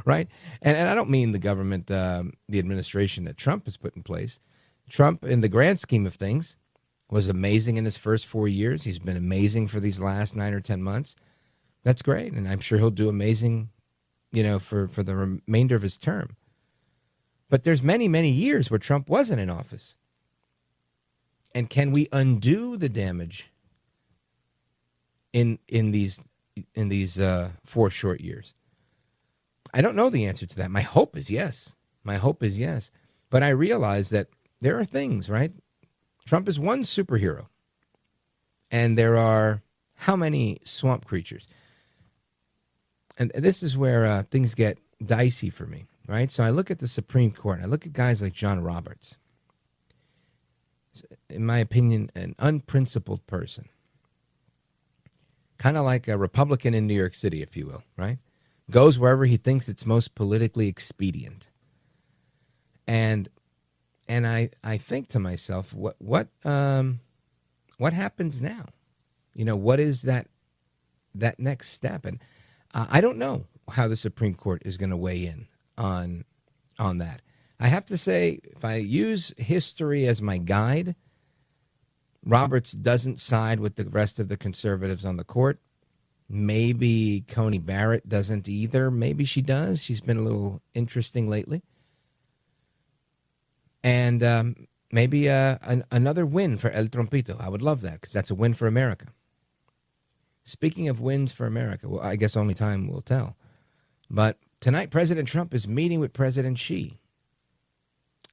right? And I don't mean the government, the administration that Trump has put in place. Trump, in the grand scheme of things, was amazing in his first 4 years. He's been amazing for these last 9 or 10 months. That's great. And I'm sure he'll do amazing, for the remainder of his term. But there's many, many years where Trump wasn't in office. And can we undo the damage in these 4 short years? I don't know the answer to that. My hope is yes. But I realize that there are things, right? Trump is one superhero, and there are how many swamp creatures? And this is where things get dicey for me, right? So I look at the Supreme Court, and I look at guys like John Roberts, in my opinion, an unprincipled person. kind of like a Republican in New York City, if you will, right? Goes wherever he thinks it's most politically expedient. And I think to myself, what happens now? You know, what is that next step? And I don't know how the Supreme Court is going to weigh in on that. I have to say, if I use history as my guide, Roberts doesn't side with the rest of the conservatives on the court. Maybe Coney Barrett doesn't either. Maybe she does. She's been a little interesting lately. And maybe another win for El Trompito. I would love that because that's a win for America. Speaking of wins for America, well, I guess only time will tell. But tonight, President Trump is meeting with President Xi.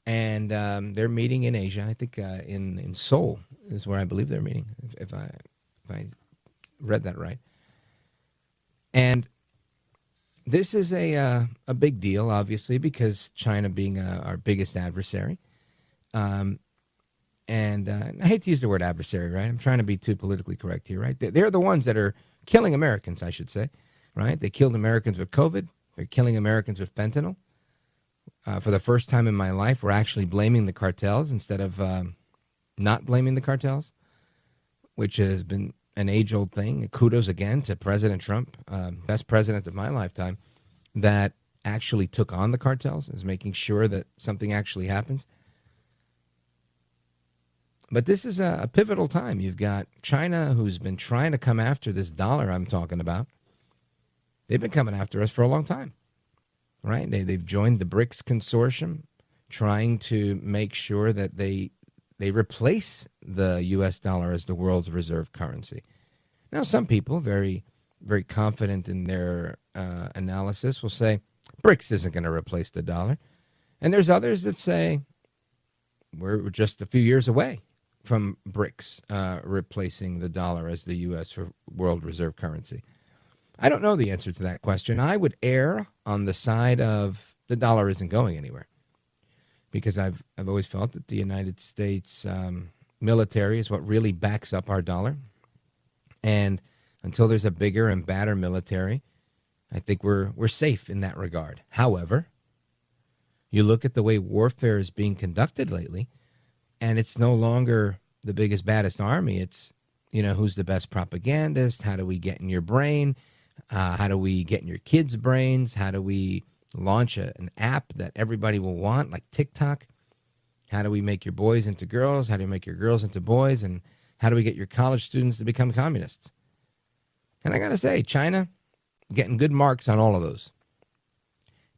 And they're meeting in Asia. I think in Seoul is where I believe they're meeting, if I read that right. And this is a big deal, obviously, because China being our biggest adversary. And I hate to use the word adversary, right? I'm trying to be too politically correct here, right? They're the ones that are killing Americans, I should say, right? They killed Americans with COVID. They're killing Americans with fentanyl. For the first time in my life, we're actually blaming the cartels instead of not blaming the cartels, which has been an age-old thing. Kudos again to President Trump, best president of my lifetime, that actually took on the cartels, is making sure that something actually happens. But this is a pivotal time. You've got China, who's been trying to come after this dollar I'm talking about. They've been coming after us for a long time, right? They've joined the BRICS consortium, trying to make sure that they replace the U.S. dollar as the world's reserve currency. Now, some people, very, very confident in their analysis, will say BRICS isn't going to replace the dollar. And there's others that say we're just a few years away from BRICS replacing the dollar as the U.S. world reserve currency. I don't know the answer to that question. I would err on the side of the dollar isn't going anywhere, because I've always felt that the United States military is what really backs up our dollar. And until there's a bigger and badder military, I think we're safe in that regard. However, you look at the way warfare is being conducted lately, and it's no longer the biggest, baddest army. It's, who's the best propagandist? How do we get in your brain? How do we get in your kids' brains? How do we launch an app that everybody will want, like TikTok? How do we make your boys into girls? How do you make your girls into boys? And how do we get your college students to become communists? And I got to say, China, getting good marks on all of those.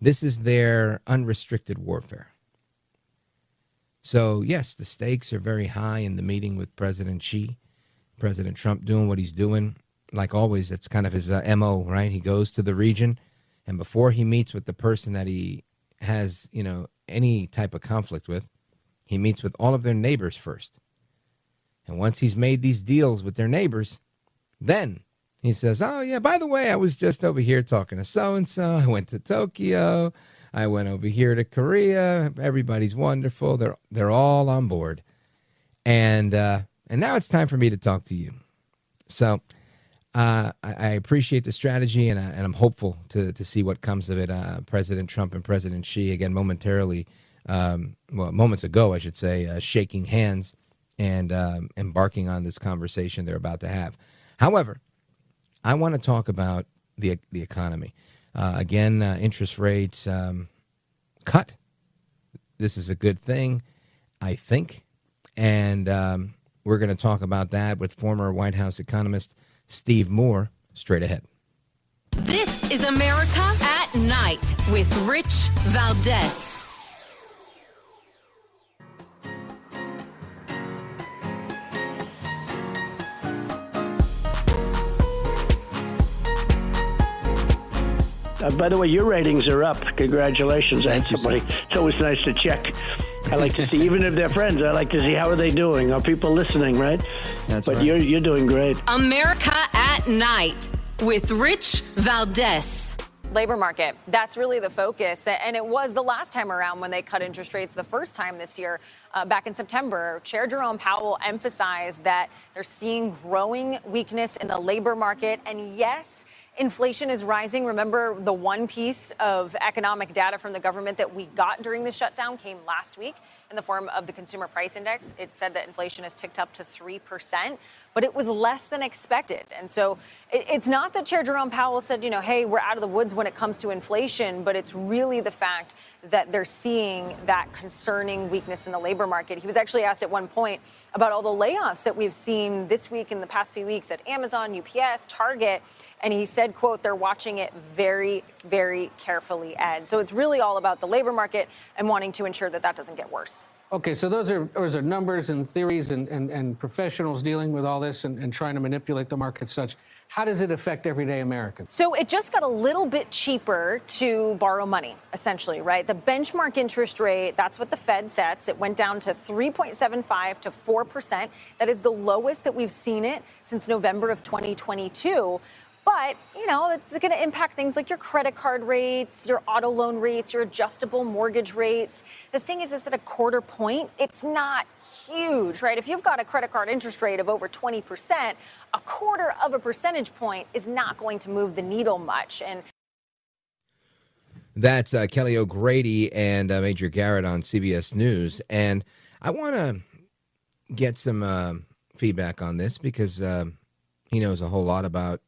This is their unrestricted warfare. So, yes, the stakes are very high in the meeting with President Xi. President Trump doing what he's doing. Like always, it's kind of his MO, right? He goes to the region, and before he meets with the person that he has, any type of conflict with, he meets with all of their neighbors first. And once he's made these deals with their neighbors, then he says, oh, yeah, by the way, I was just over here talking to so-and-so. I went to Tokyo. I went over here to Korea. Everybody's wonderful. They're all on board. And now it's time for me to talk to you. So I appreciate the strategy, and I'm hopeful to see what comes of it. President Trump and President Xi, again, momentarily, moments ago, I should say, shaking hands and embarking on this conversation they're about to have. However, I want to talk about the economy. Again, interest rates cut. This is a good thing, I think. And we're going to talk about that with former White House economist Steve Moore straight ahead. This is America at Night with Rich Valdés. By the way, your ratings are up. Congratulations. Thank you, somebody. It's always nice to check. I like to see, even if they're friends, I like to see how are they doing. Are people listening, right? That's but right. You're doing great. America at Night with Rich Valdés. labor market. That's really the focus. And it was the last time around when they cut interest rates the first time this year, back in September. Chair Jerome Powell emphasized that they're seeing growing weakness in the labor market. And yes, inflation is rising. Remember, the one piece of economic data from the government that we got during the shutdown came last week in the form of the consumer price index. It said that inflation has ticked up to 3%, but it was less than expected. And so it's not that Chair Jerome Powell said, you know, hey, we're out of the woods when it comes to inflation, but it's really the fact that they're seeing that concerning weakness in the labor market. He was actually asked at one point about all the layoffs that we've seen this week in the past few weeks at Amazon, UPS, Target. And he said, quote, they're watching it very, very carefully, Ed. So it's really all about the labor market and wanting to ensure that that doesn't get worse. Okay, so those are numbers and theories and professionals dealing with all this and trying to manipulate the market such. How does it affect everyday Americans? So it just got a little bit cheaper to borrow money, essentially, right? The benchmark interest rate, that's what the Fed sets. It went down to 3.75 to 4%. That is the lowest that we've seen it since November of 2022. But, you know, it's going to impact things like your credit card rates, your auto loan rates, your adjustable mortgage rates. The thing is that a quarter point, it's not huge, right? If you've got a credit card interest rate of over 20%, a quarter of a percentage point is not going to move the needle much. And that's Kelly O'Grady and Major Garrett on CBS News. And I want to get some feedback on this because he knows a whole lot about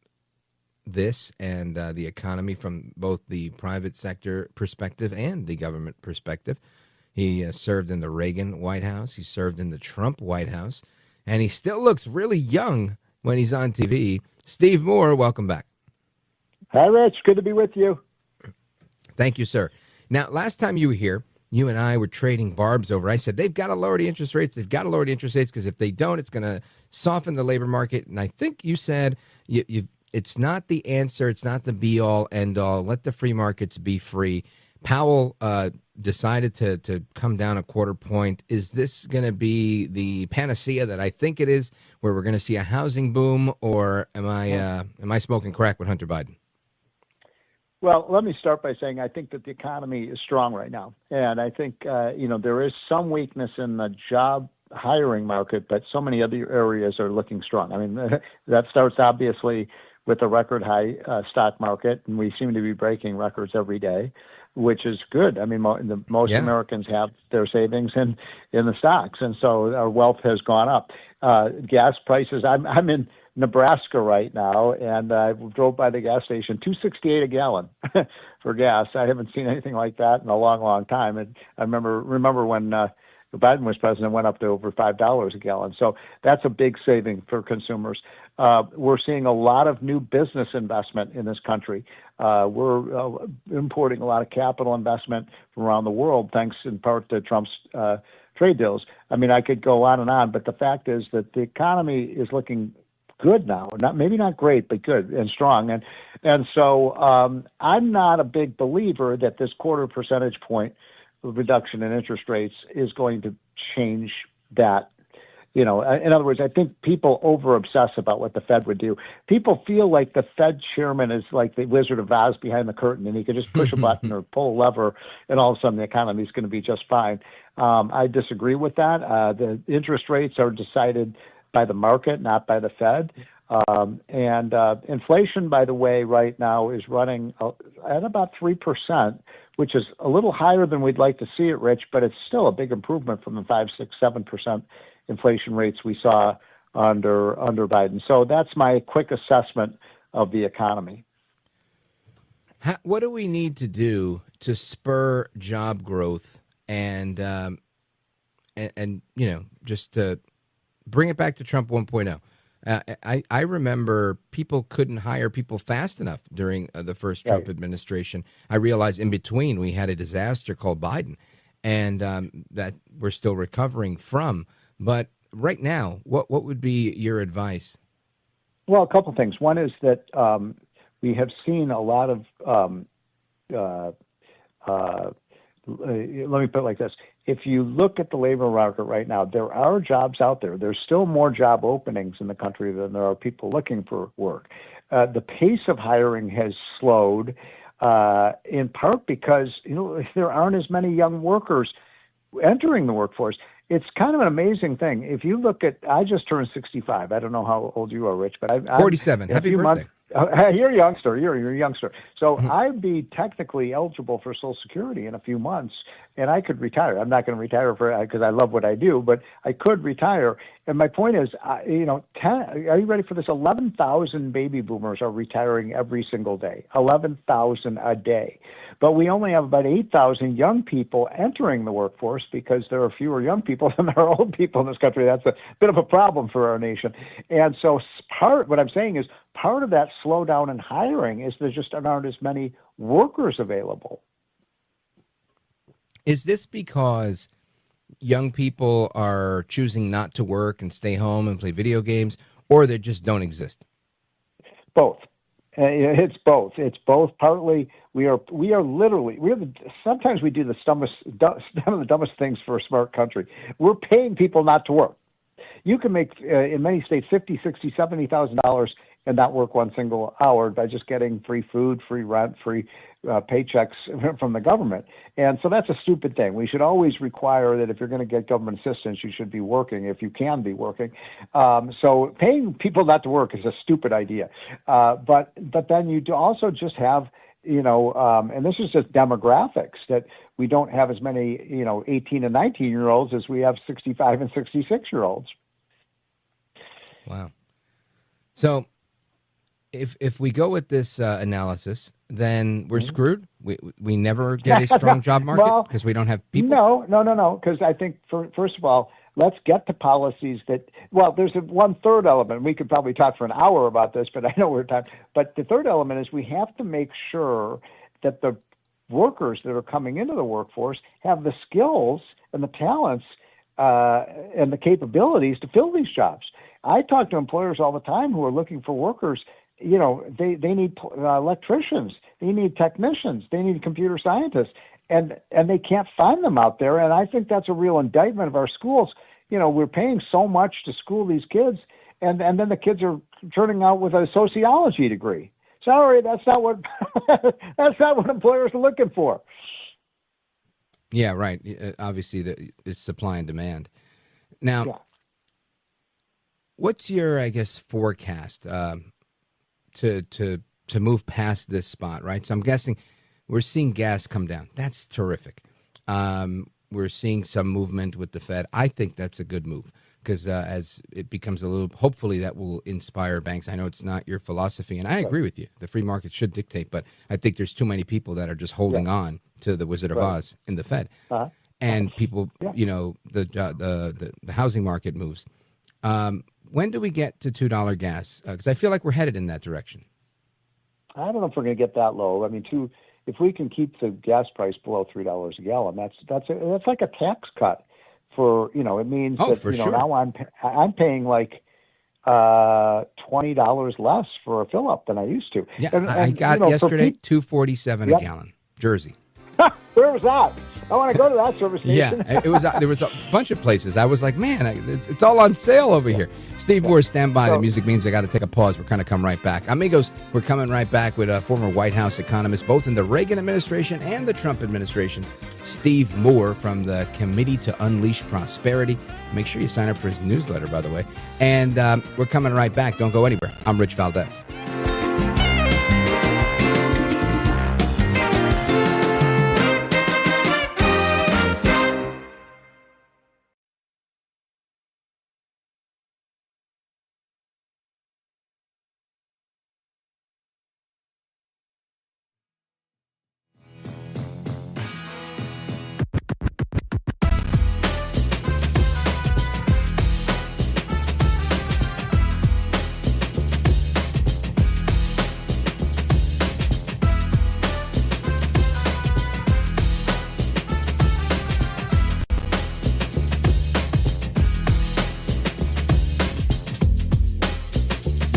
this and the economy from both the private sector perspective and the government perspective. He served in the Reagan White House. He served in the Trump White House. And he still looks really young when he's on TV. Steve Moore, welcome back. Hi, Rich. Good to be with you. Thank you, sir. Now, last time you were here, you and I were trading barbs over. I said, they've got to lower the interest rates. They've got to lower the interest rates because if they don't, it's going to soften the labor market. And I think you said it's not the answer. It's not the be-all, end-all. Let the free markets be free. Powell decided to come down a quarter point. Is this going to be the panacea that I think it is, where we're going to see a housing boom, or am I smoking crack with Hunter Biden? Well, let me start by saying I think that the economy is strong right now. And I think, there is some weakness in the job hiring market, but so many other areas are looking strong. I mean, that starts obviously with a record high stock market, and we seem to be breaking records every day, which is good. I mean, most Americans have their savings in the stocks, and so our wealth has gone up. Gas prices, I'm in Nebraska right now, and I drove by the gas station, $2.68 a gallon for gas. I haven't seen anything like that in a long, long time. And I remember when Biden was president, went up to over $5 a gallon. So that's a big saving for consumers. We're seeing a lot of new business investment in this country. We're importing a lot of capital investment from around the world, thanks in part to Trump's trade deals. I mean, I could go on and on, but the fact is that the economy is looking good now. Maybe not great, but good and strong. And so I'm not a big believer that this quarter percentage point reduction in interest rates is going to change that. In other words, I think people over obsess about what the Fed would do. People feel like the Fed chairman is like the Wizard of Oz behind the curtain, and he could just push a button or pull a lever, and all of a sudden the economy is going to be just fine. I disagree with that. The interest rates are decided by the market, not by the Fed. And inflation, by the way, right now is running at about 3%, which is a little higher than we'd like to see it, Rich, but it's still a big improvement from the 5, 6, 7% inflation rates we saw under Biden. So that's my quick assessment of the economy. What do we need to do to spur job growth and just to bring it back to Trump 1.0? I remember people couldn't hire people fast enough during the first Trump administration. I realized in between we had a disaster called Biden, and that we're still recovering from. But right now, what would be your advice? Well, a couple things. One is that we have seen a lot of, let me put it like this. If you look at the labor market right now, there are jobs out there. There's still more job openings in the country than there are people looking for work. The pace of hiring has slowed. in part because there aren't as many young workers entering the workforce. It's kind of an amazing thing. If you look at, I just turned 65. I don't know how old you are, Rich, but I'm 47. Happy birthday. You're a youngster. You're a youngster. So I'd be technically eligible for Social Security in a few months, and I could retire. I'm not going to retire because I love what I do, but I could retire. And my point is, are you ready for this? 11,000 baby boomers are retiring every single day. 11,000 a day. But we only have about 8,000 young people entering the workforce because there are fewer young people than there are old people in this country. That's a bit of a problem for our nation. And so what I'm saying is part of that slowdown in hiring is there just aren't as many workers available. Is this because young people are choosing not to work and stay home and play video games, or they just don't exist? Both. It's both. It's both. Partly, sometimes we do some of the dumbest things for a smart country. We're paying people not to work. You can make, in many states, $50,000, $60,000, $70,000 and not work one single hour by just getting free food, free rent, free paychecks from the government. And so that's a stupid thing. We should always require that if you're going to get government assistance, you should be working if you can be working. So paying people not to work is a stupid idea. But then you do also just have, and this is just demographics, that we don't have as many, 18 and 19-year-olds as we have 65 and 66-year-olds. Wow. So if we go with this analysis, then we're screwed. We never get a strong job market because we don't have people. No. Because I think first of all, let's get to policies that. Well, there's one third element. We could probably talk for an hour about this, but I know we're time. But the third element is we have to make sure that the workers that are coming into the workforce have the skills and the talents and the capabilities to fill these jobs. I talk to employers all the time who are looking for workers. They need electricians, they need technicians, they need computer scientists, and they can't find them out there. And I think that's a real indictment of our schools. We're paying so much to school these kids, and then the kids are turning out with a sociology degree. Sorry, that's not what employers are looking for. Yeah, right. Obviously, it's supply and demand. Now, what's your, forecast to move past this spot, right? So I'm guessing we're seeing gas come down. That's terrific. We're seeing some movement with the Fed. I think that's a good move because as it becomes hopefully that will inspire banks. I know it's not your philosophy, and I agree with you. The free market should dictate, but I think there's too many people that are just holding on to the Wizard of Oz in the Fed. And people, the housing market moves. When do we get to $2 gas? Because I feel like we're headed in that direction. I don't know if we're going to get that low. I mean, if we can keep the gas price below $3 a gallon, that's like a tax cut for It means that sure. Now I'm paying like $20 less for a fill up than I used to. Yeah, I got yesterday $2.47 a gallon. Jersey. Where was that? I want to go to that service station. Yeah, it was. There was a bunch of places. I was like, man, it's all on sale over here. Steve Moore, stand by. The music means I got to take a pause. We're going to come right back. Amigos, we're coming right back with a former White House economist, both in the Reagan administration and the Trump administration, Steve Moore from the Committee to Unleash Prosperity. Make sure you sign up for his newsletter, by the way. And we're coming right back. Don't go anywhere. I'm Rich Valdés.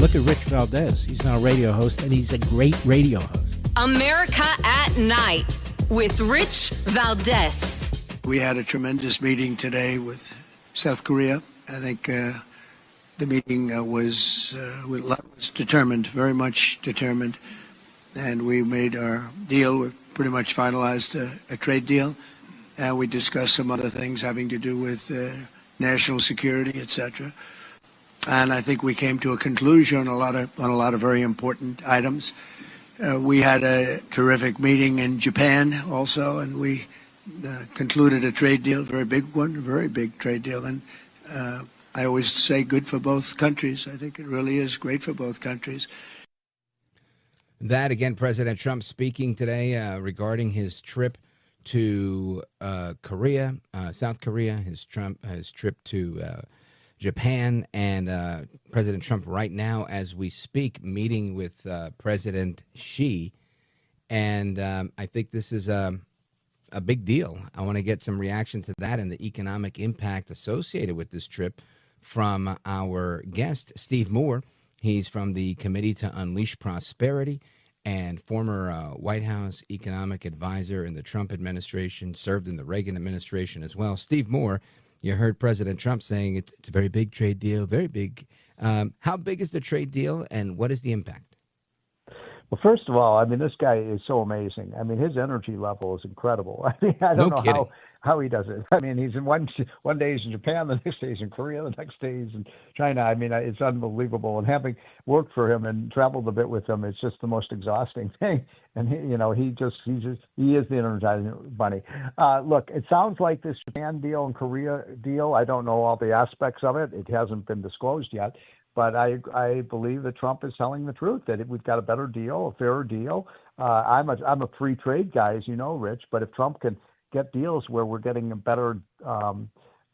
Look at Rich Valdés. He's now a radio host, and he's a great radio host. America at Night with Rich Valdés. We had a tremendous meeting today with South Korea. I think the meeting was determined, very much determined. and we made our deal. We pretty much finalized a trade deal, and we discussed some other things having to do with national security, etc. And I think we came to a conclusion on a lot of very important items. We had a terrific meeting in Japan also, and we concluded a trade deal, very big one, a very big trade deal. And I always say good for both countries. I think it really is great for both countries. That, again, President Trump speaking today regarding his trip to Korea, South Korea, his trip to Japan, and President Trump right now, as we speak, meeting with President Xi. And I think this is a big deal. I want to get some reaction to that and the economic impact associated with this trip from our guest, Steve Moore. He's from the Committee to Unleash Prosperity and former White House economic advisor in the Trump administration, served in the Reagan administration as well. Steve Moore, you heard President Trump saying it's a very big trade deal, very big. How big is the trade deal, and what is the impact? Well, first of all, I mean, this guy is so amazing. I mean, his energy level is incredible. I mean, I don't know how he does it. I mean, he's in one day he's in Japan, the next day he's in Korea, the next day he's in China. I mean, it's unbelievable. And having worked for him and traveled a bit with him, it's just the most exhausting thing. And he is the energizing bunny. Look, it sounds like this Japan deal and Korea deal. I don't know all the aspects of it. It hasn't been disclosed yet. But I believe that Trump is telling the truth, that we've got a better deal, a fairer deal. I'm a free trade guy, as you know, Rich. But if Trump can get deals where we're getting a better,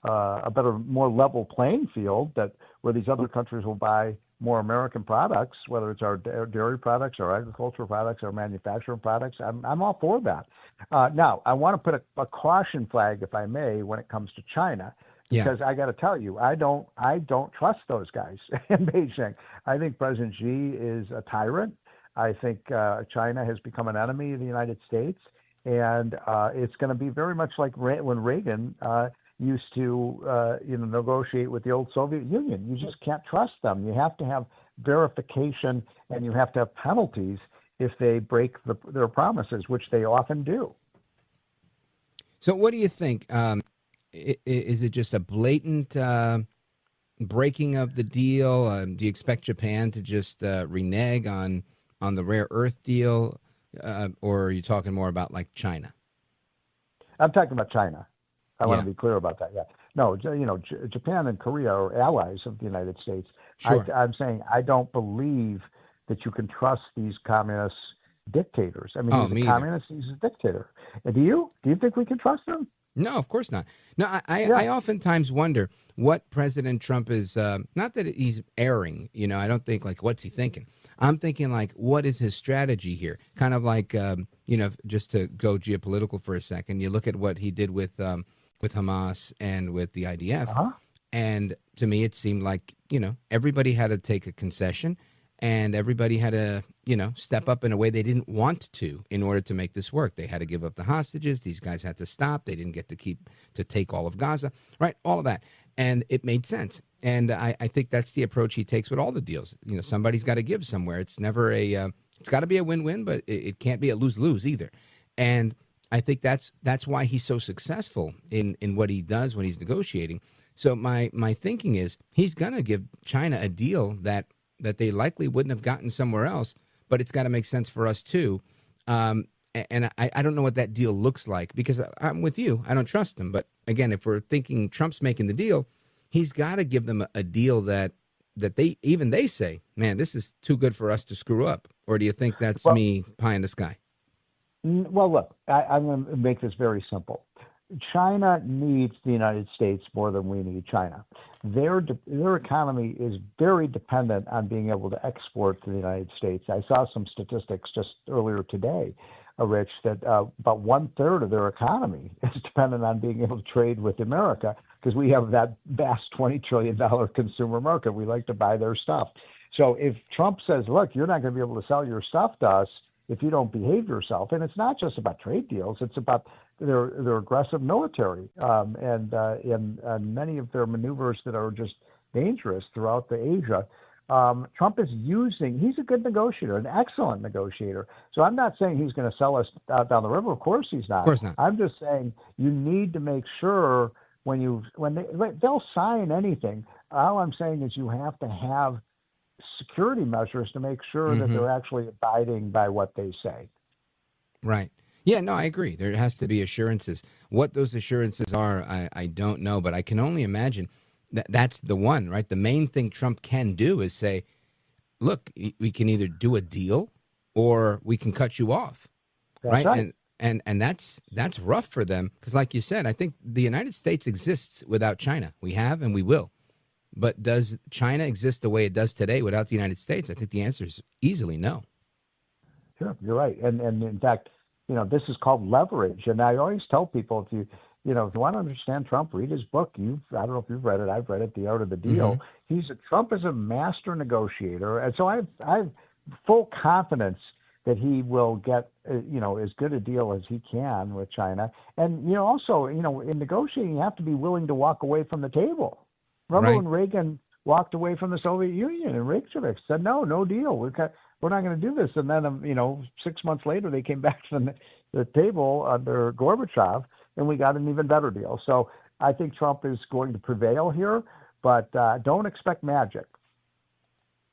more level playing field, where these other countries will buy more American products, whether it's our dairy products, our agricultural products, our manufacturing products, I'm all for that. Now, I want to put a caution flag, if I may, when it comes to China. Because I got to tell you, I don't trust those guys in Beijing. I think President Xi is a tyrant. I think China has become an enemy of the United States, and it's going to be very much like when Reagan used to negotiate with the old Soviet Union. You just can't trust them. You have to have verification, and you have to have penalties if they break their promises, which they often do. So, what do you think? Is it just a blatant breaking of the deal? Do you expect Japan to just renege on the rare earth deal, or are you talking more about like China? I'm talking about China. I want to be clear about that. Yeah, no, Japan and Korea are allies of the United States. Sure. I'm saying I don't believe that you can trust these communist dictators. I mean, he's a communist, he's a dictator. Do you? Do you think we can trust them? No, of course not. No, I oftentimes wonder what President Trump is, not that he's erring, I don't think like, what's he thinking? I'm thinking like, what is his strategy here? Kind of like, just to go geopolitical for a second, you look at what he did with Hamas and with the IDF. Uh-huh. And to me, it seemed like, everybody had to take a concession and everybody had to, step up in a way they didn't want to in order to make this work. They had to give up the hostages. These guys had to stop. They didn't get to take all of Gaza, right? All of that. And it made sense. And I think that's the approach he takes with all the deals. Somebody's got to give somewhere. It's never it's got to be a win-win, but it can't be a lose-lose either. And I think that's why he's so successful in what he does when he's negotiating. So my thinking is he's going to give China a deal that they likely wouldn't have gotten somewhere else, but it's got to make sense for us too. And I don't know what that deal looks like because I'm with you. I don't trust him. But again, if we're thinking Trump's making the deal, he's got to give them a deal that they say, man, this is too good for us to screw up. Or do you think that's me pie in the sky? Well, look, I'm going to make this very simple. China needs the United States more than we need China. Their economy is very dependent on being able to export to the United States. I saw some statistics just earlier today, Rich, that about 1/3 of their economy is dependent on being able to trade with America because we have that vast $20 trillion consumer market. We like to buy their stuff. So if Trump says, look, you're not going to be able to sell your stuff to us if you don't behave yourself, and it's not just about trade deals, it's about their aggressive military and many of their maneuvers that are just dangerous throughout Asia. Trump is he's a good negotiator, an excellent negotiator. So I'm not saying he's going to sell us out down the river. Of course he's not. Of course not. I'm just saying you need to make sure they'll sign anything. All I'm saying is you have to have security measures to make sure that they're actually abiding by what they say. Right. Yeah, no, I agree. There has to be assurances. What those assurances are, I don't know, but I can only imagine that's the one, right? The main thing Trump can do is say, look, we can either do a deal or we can cut you off, right? And that's rough for them because, like you said, I think the United States exists without China. We have and we will. But does China exist the way it does today without the United States? I think the answer is easily no. Sure, you're right. And in fact, this is called leverage. And I always tell people, if you want to understand Trump, read his book. I don't know if you've read it. I've read it, The Art of the Deal. Trump is a master negotiator. And so I have full confidence that he will get, as good a deal as he can with China. And, also, in negotiating, you have to be willing to walk away from the table. Remember when Reagan walked away from the Soviet Union and Reykjavik said, no deal. We're not going to do this. And then, 6 months later, they came back to the table under Gorbachev, and we got an even better deal. So I think Trump is going to prevail here, but don't expect magic.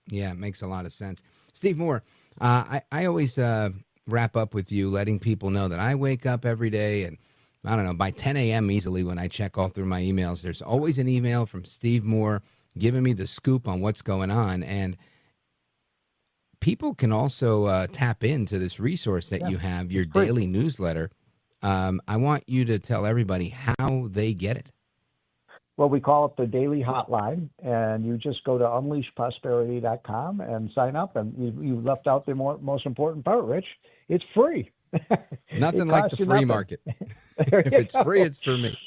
Yeah, it makes a lot of sense. Steve Moore, I always wrap up with you letting people know that I wake up every day and I don't know, by 10 a.m. easily when I check all through my emails, there's always an email from Steve Moore giving me the scoop on what's going on. And people can also tap into this resource that you have, your daily newsletter. I want you to tell everybody how they get it. Well, we call it the Daily Hotline, and you just go to unleashprosperity.com and sign up. And you left out the most important part, Rich. It's free. Nothing like the free market. If it's free, it's for me.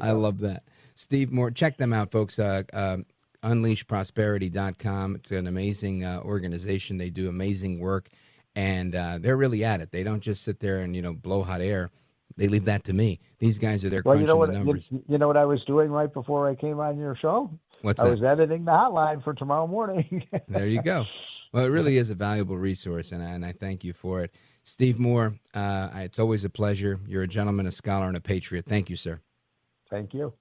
I love that. Steve Moore, check them out, folks. Unleashprosperity.com. It's an amazing organization. They do amazing work, and they're really at it. They don't just sit there and, blow hot air. They leave that to me. These guys are there crunching the numbers. You know what I was doing right before I came on your show? What's that? I was editing the hotline for tomorrow morning. There you go. Well, it really is a valuable resource, and I thank you for it. Steve Moore, it's always a pleasure. You're a gentleman, a scholar, and a patriot. Thank you, sir. Thank you.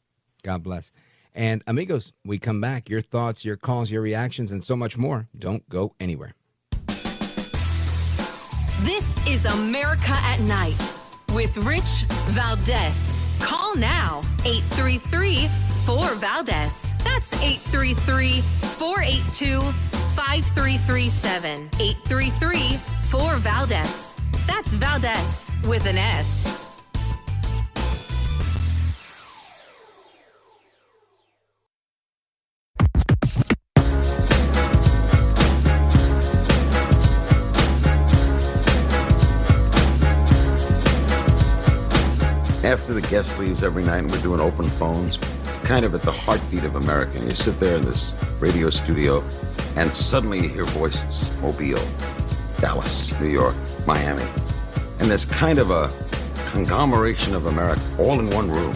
God bless. And amigos, we come back. Your thoughts, your calls, your reactions, and so much more. Don't go anywhere. This is America at Night with Rich Valdés. Call now, 833-4-VALDEZ. That's 833-482-5337. 833-4-VALDEZ. That's Valdés with an S. After the guest leaves every night and we're doing open phones, kind of at the heartbeat of America. And you sit there in this radio studio and suddenly you hear voices. Mobile, Dallas, New York, Miami. And there's kind of a conglomeration of America all in one room.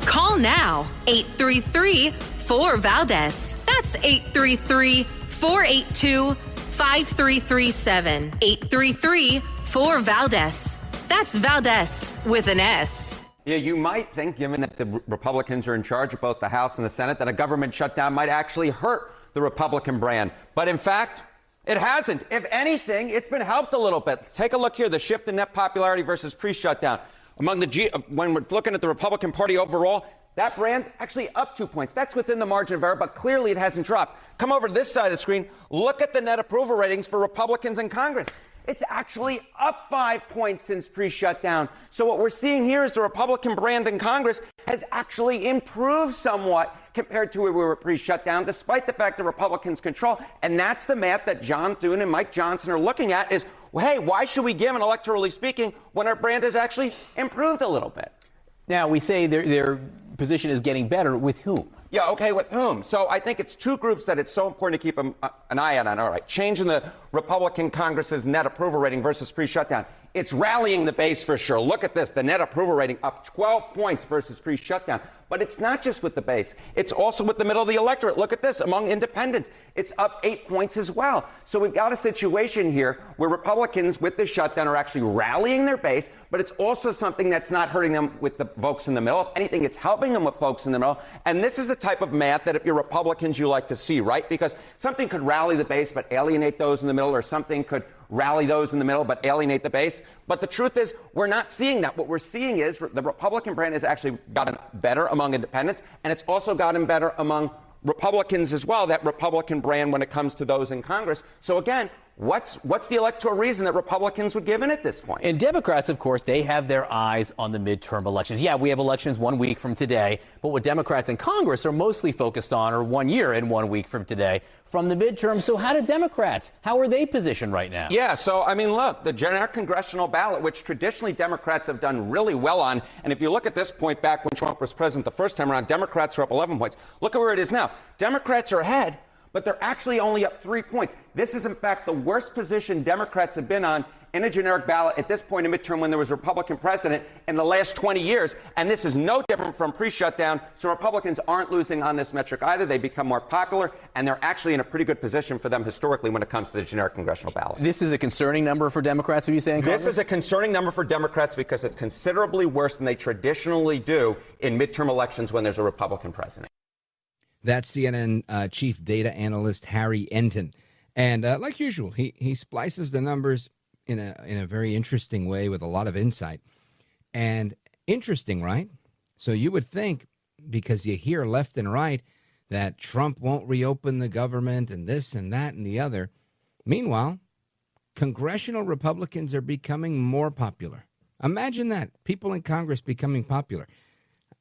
Call now, 833-4-VALDEZ. That's 833-482-5337. 833-4-VALDEZ. That's Valdés with an S. Yeah, you might think, given that the Republicans are in charge of both the House and the Senate, that a government shutdown might actually hurt the Republican brand. But in fact, it hasn't. If anything, it's been helped a little bit. Take a look here, the shift in net popularity versus pre-shutdown. When we're looking at the Republican Party overall, that brand actually up 2 points. That's within the margin of error, but clearly it hasn't dropped. Come over to this side of the screen. Look at the net approval ratings for Republicans in Congress. It's actually up 5 points since pre-shutdown. So what we're seeing here is the Republican brand in Congress has actually improved somewhat compared to where we were pre-shutdown, despite the fact that Republicans control. And that's the math that John Thune and Mike Johnson are looking at is, well, hey, why should we give an electorally speaking when our brand has actually improved a little bit? Now, we say their position is getting better. With whom? Yeah, okay, with whom? So I think it's two groups that it's so important to keep an eye on. All right, changing the Republican Congress's net approval rating versus pre-shutdown. It's rallying the base for sure. Look at this. The net approval rating up 12 points versus pre-shutdown. But it's not just with the base. It's also with the middle of the electorate. Look at this. Among independents, it's up 8 points as well. So we've got a situation here where Republicans with the shutdown are actually rallying their base, but it's also something that's not hurting them with the folks in the middle. If anything, it's helping them with folks in the middle. And this is the type of math that if you're Republicans, you like to see, right? Because something could rally the base but alienate those in the middle, or something could rally those in the middle but alienate the base. But the truth is, we're not seeing that. What we're seeing is the Republican brand has actually gotten better among independents, and it's also gotten better among Republicans as well, that Republican brand when it comes to those in Congress. So again, what's the electoral reason that Republicans would give in at this point? And Democrats, of course, they have their eyes on the midterm elections. Yeah, we have elections 1 week from today, but what Democrats in Congress are mostly focused on are 1 year and 1 week from today from the midterm. So how are they positioned right now? Yeah, so, I mean, look, the generic congressional ballot, which traditionally Democrats have done really well on, and if you look at this point back when Trump was president the first time around, Democrats are up 11 points. Look at where it is now. Democrats are ahead, but they're actually only up 3 points. This is, in fact, the worst position Democrats have been on in a generic ballot at this point in midterm when there was a Republican president in the last 20 years. And this is no different from pre-shutdown. So Republicans aren't losing on this metric either. They become more popular, and they're actually in a pretty good position for them historically when it comes to the generic congressional ballot. This is a concerning number for Democrats, would you say, in Congress? This is a concerning number for Democrats because it's considerably worse than they traditionally do in midterm elections when there's a Republican president. That's CNN chief data analyst Harry Enton. And like usual, he splices the numbers in a very interesting way with a lot of insight. And interesting, right? So you would think, because you hear left and right, that Trump won't reopen the government and this and that and the other. Meanwhile, congressional Republicans are becoming more popular. Imagine that. People in Congress becoming popular.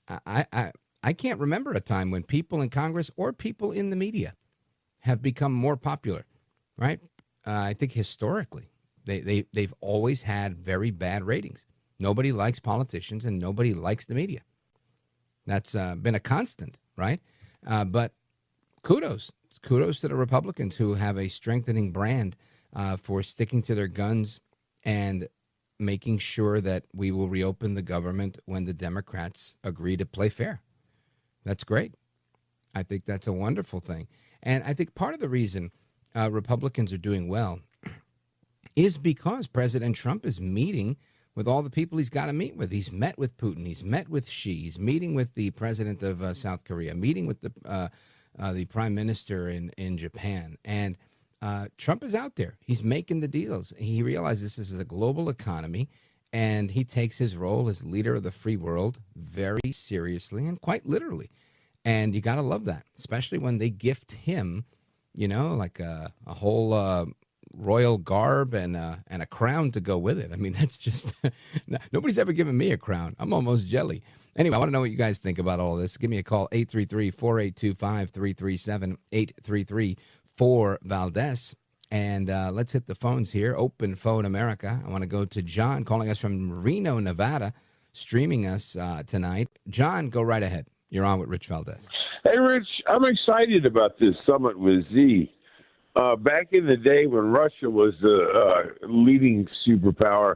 I can't remember a time when people in Congress or people in the media have become more popular, right? I think historically, they've always had very bad ratings. Nobody likes politicians and nobody likes the media. That's been a constant, right? But kudos to the Republicans who have a strengthening brand for sticking to their guns and making sure that we will reopen the government when the Democrats agree to play fair. That's great. I think that's a wonderful thing. And I think part of the reason Republicans are doing well is because President Trump is meeting with all the people he's got to meet with. He's met with Putin. He's met with Xi. He's meeting with the president of South Korea, meeting with the prime minister in Japan. And Trump is out there. He's making the deals. He realizes this is a global economy, and he takes his role as leader of the free world very seriously and quite literally. And you got to love that, especially when they gift him, like a whole royal garb and a crown to go with it. I mean, that's just nobody's ever given me a crown. I'm almost jelly. Anyway, I want to know what you guys think about all this. Give me a call, 833-482-5337, 833-4-Valdés. And let's hit the phones here. Open Phone America. I want to go to John calling us from Reno, Nevada, streaming us tonight. John, go right ahead. You're on with Rich Valdés. Hey, Rich, I'm excited about this summit with Z. Back in the day when Russia was the leading superpower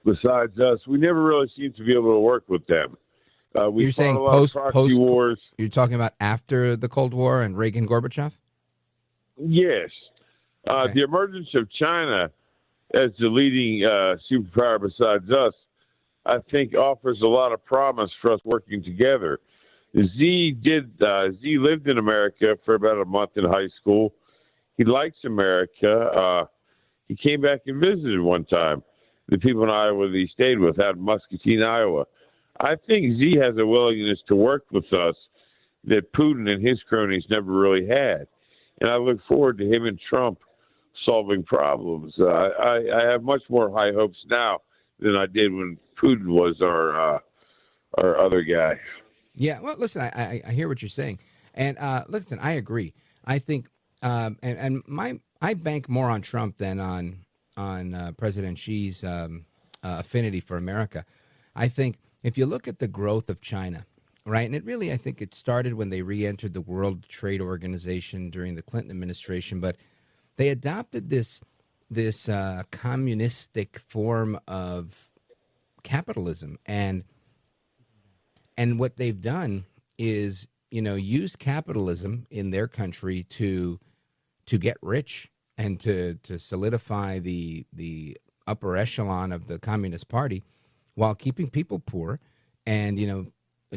besides us, we never really seemed to be able to work with them. You're saying post wars. You're talking about after the Cold War and Reagan-Gorbachev? Yes. Okay. The emergence of China as the leading superpower besides us, I think, offers a lot of promise for us working together. Z lived in America for about a month in high school. He likes America. He came back and visited one time. The people in Iowa that he stayed with out in Muscatine, Iowa. I think Z has a willingness to work with us that Putin and his cronies never really had. And I look forward to him and Trump solving problems. I have much more high hopes now than I did when Putin was our other guy. Yeah, well, listen, I hear what you're saying. And listen, I agree. I think, I bank more on Trump than on President Xi's affinity for America. I think if you look at the growth of China, right, and I think it started when they re-entered the World Trade Organization during the Clinton administration, but they adopted this this communistic form of capitalism, and what they've done is, use capitalism in their country to get rich and to solidify the upper echelon of the Communist Party, while keeping people poor, and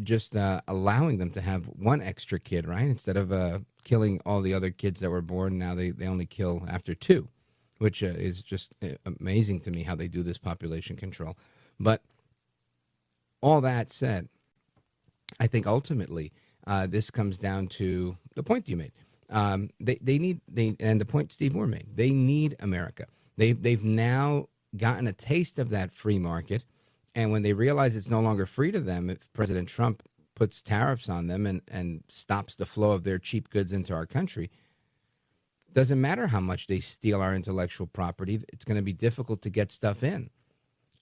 just allowing them to have one extra kid, right? Instead of killing all the other kids that were born, now they only kill after two, which is just amazing to me how they do this population control. But all that said, I think ultimately this comes down to the point you made. And the point Steve Moore made. They need America. They've now gotten a taste of that free market, and when they realize it's no longer free to them, if President Trump puts tariffs on them and stops the flow of their cheap goods into our country, doesn't matter how much they steal our intellectual property, it's going to be difficult to get stuff in.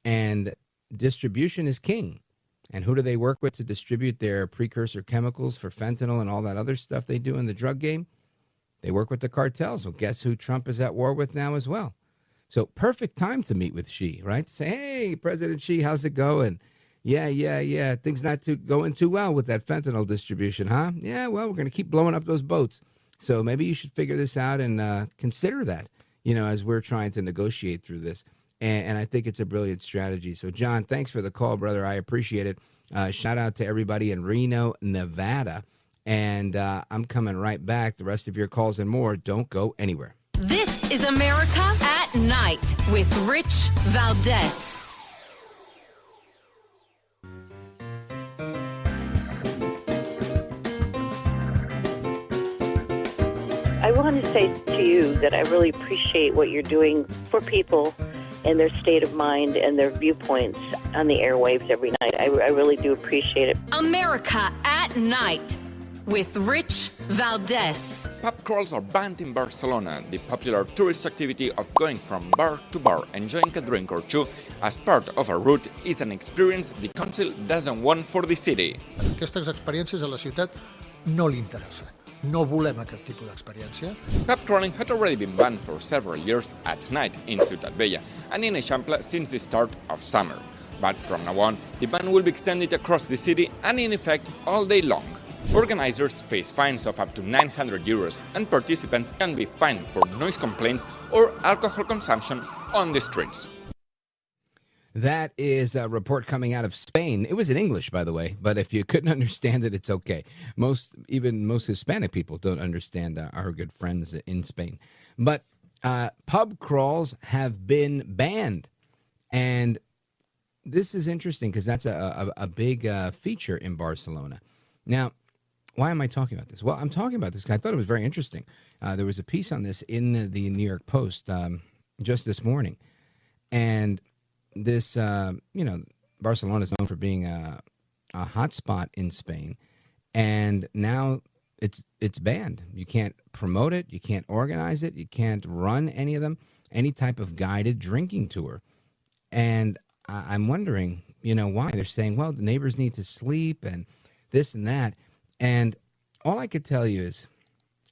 And distribution is king. And who do they work with to distribute their precursor chemicals for fentanyl and all that other stuff they do in the drug game? They work with the cartels. Well, guess who Trump is at war with now as well? So perfect time to meet with Xi, right? Say, hey, President Xi, how's it going? Yeah. Things not going too well with that fentanyl distribution, huh? Yeah, well, we're going to keep blowing up those boats. So maybe you should figure this out and consider that, as we're trying to negotiate through this. And I think it's a brilliant strategy. So, John, thanks for the call, brother. I appreciate it. Shout out to everybody in Reno, Nevada. And I'm coming right back. The rest of your calls and more, don't go anywhere. This is America at Night with Rich Valdés. I want to say to you that I really appreciate what you're doing for people and their state of mind and their viewpoints on the airwaves every night. I really do appreciate it. America at Night with Rich Valdés. Pub crawls are banned in Barcelona, the popular tourist activity of going from bar to bar, enjoying a drink or two as part of a route is an experience the council doesn't want for the city. Aquestes experiències a la ciutat no li interessen. No volem aquest tipus d'experiència. Pub crawling had already been banned for several years at night in Ciutat Vella and in Eixample since the start of summer. But from now on, the ban will be extended across the city and in effect all day long. Organizers face fines of up to €900 and participants can be fined for noise complaints or alcohol consumption on the streets. That is a report coming out of Spain. It was in English, by the way, but if you couldn't understand it, it's okay. Even most Hispanic people don't understand our good friends in Spain. But pub crawls have been banned. And this is interesting because that's a big feature in Barcelona. Now, why am I talking about this? Well, I'm talking about this because I thought it was very interesting. There was a piece on this in the New York Post just this morning. And this, Barcelona is known for being a hot spot in Spain, and now it's banned. You can't promote it, you can't organize it, you can't run any of them, any type of guided drinking tour. And I'm wondering, why. They're saying, well, the neighbors need to sleep and this and that. And all I could tell you is,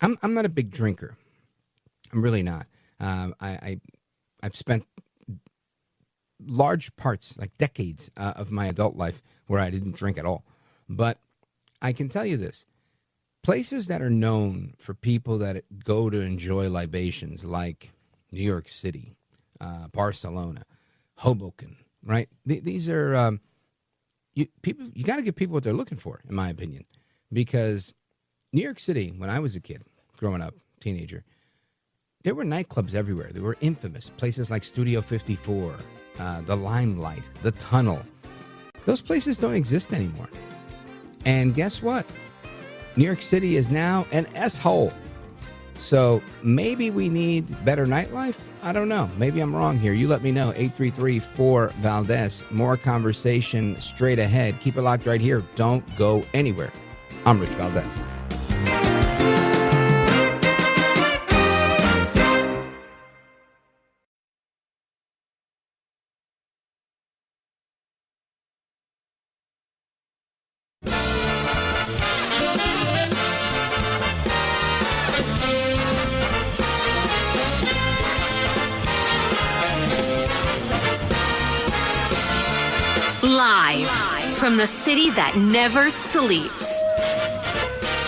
I'm not a big drinker. I'm really not. I've spent large parts, like decades of my adult life where I didn't drink at all. But I can tell you this. Places that are known for people that go to enjoy libations, like New York City, Barcelona, Hoboken, right? These are people. You got to give people what they're looking for, in my opinion. Because New York City, when I was a kid, growing up, teenager, there were nightclubs everywhere. They were infamous. Places like Studio 54, the Limelight, the Tunnel. Those places don't exist anymore. And guess what? New York City is now an S-hole. So maybe we need better nightlife? I don't know. Maybe I'm wrong here. You let me know. 833-4-VALDEZ. More conversation straight ahead. Keep it locked right here. Don't go anywhere. I'm Rich Valdés. Live from the city that never sleeps.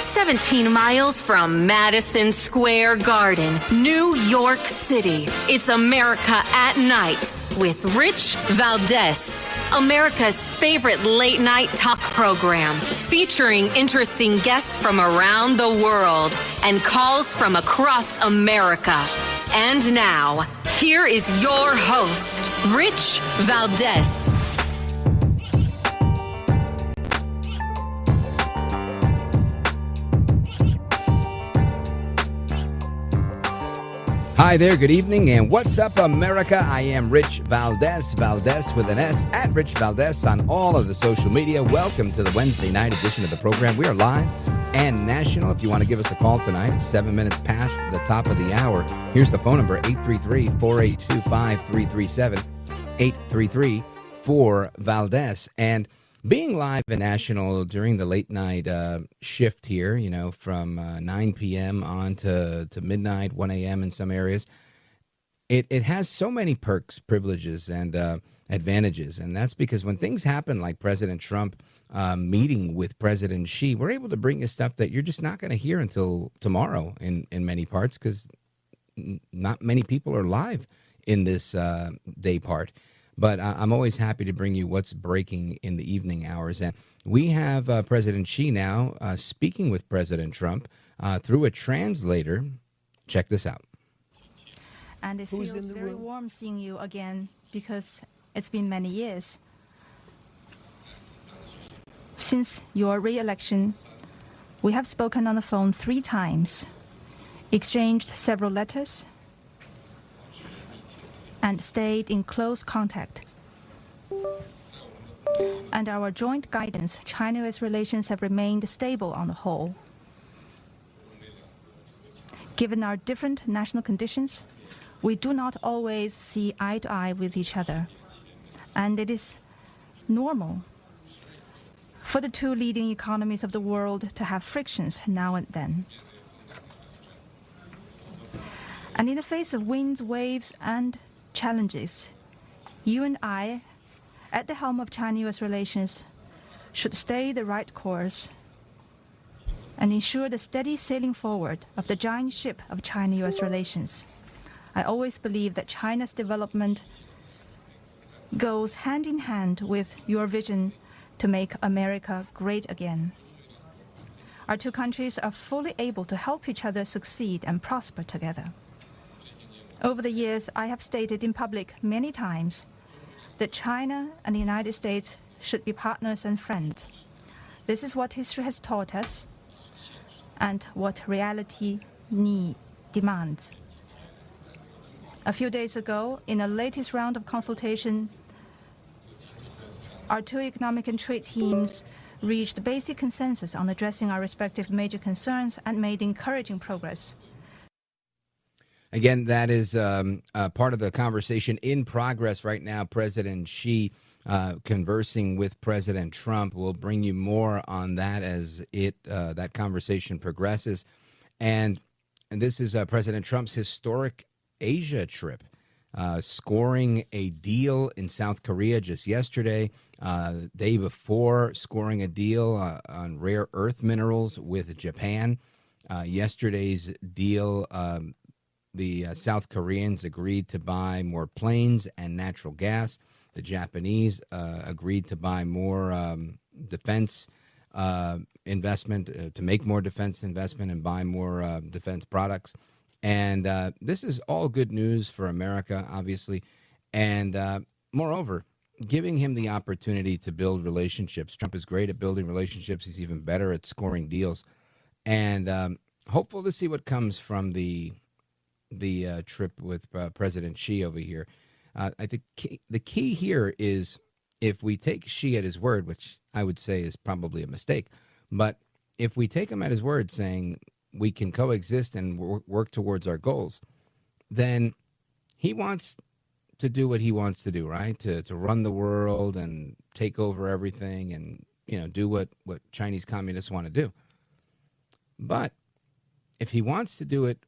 17 miles from Madison Square Garden, New York City. It's America at Night with Rich Valdés, America's favorite late night talk program, featuring interesting guests from around the world and calls from across America. And now, here is your host, Rich Valdés. Hi there, good evening, and what's up, America? I am Rich Valdés, Valdés with an S, at Rich Valdés on all of the social media. Welcome to the Wednesday night edition of the program. We are live and national. If you want to give us a call tonight, 7 minutes past the top of the hour, here's the phone number, 833-482-5337, 833-4-Valdés. And being live and national during the late night shift here, you know, from 9 p.m. on to midnight, 1 a.m. in some areas, it has so many perks, privileges, and advantages. And that's because when things happen like President Trump meeting with President Xi, we're able to bring you stuff that you're just not going to hear until tomorrow in many parts, because not many people are live in this day part. But I'm always happy to bring you what's breaking in the evening hours. And we have President Xi now speaking with President Trump through a translator. Check this out. And it feels very warm seeing you again, because it's been many years. Since your re-election, we have spoken on the phone 3 times, exchanged several letters, and stayed in close contact. And our joint guidance, China-US relations have remained stable on the whole. Given our different national conditions, we do not always see eye to eye with each other. And it is normal for the 2 leading economies of the world to have frictions now and then. And in the face of winds, waves, and challenges, you and I, at the helm of China-US relations, should stay the right course and ensure the steady sailing forward of the giant ship of China-US relations. I always believe that China's development goes hand in hand with your vision to make America great again. Our 2 countries are fully able to help each other succeed and prosper together. Over the years, I have stated in public many times that China and the United States should be partners and friends. This is what history has taught us and what reality demands. A few days ago, in the latest round of consultation, our 2 economic and trade teams reached basic consensus on addressing our respective major concerns and made encouraging progress. Again, that is part of the conversation in progress right now. President Xi conversing with President Trump. We'll bring you more on that as that conversation progresses. And this is President Trump's historic Asia trip, scoring a deal in South Korea just yesterday. Day before, scoring a deal on rare earth minerals with Japan. Yesterday's deal, the South Koreans agreed to buy more planes and natural gas. The Japanese agreed to buy more defense investment, to make more defense investment and buy more defense products. And this is all good news for America, obviously. And moreover, giving him the opportunity to build relationships. Trump is great at building relationships. He's even better at scoring deals. And hopeful to see what comes from the trip with President Xi over here. I think the key here is, if we take Xi at his word, which I would say is probably a mistake, but if we take him at his word saying we can coexist and work towards our goals, then he wants to do what he wants to do, right? To run the world and take over everything and, do what Chinese communists want to do. But if he wants to do it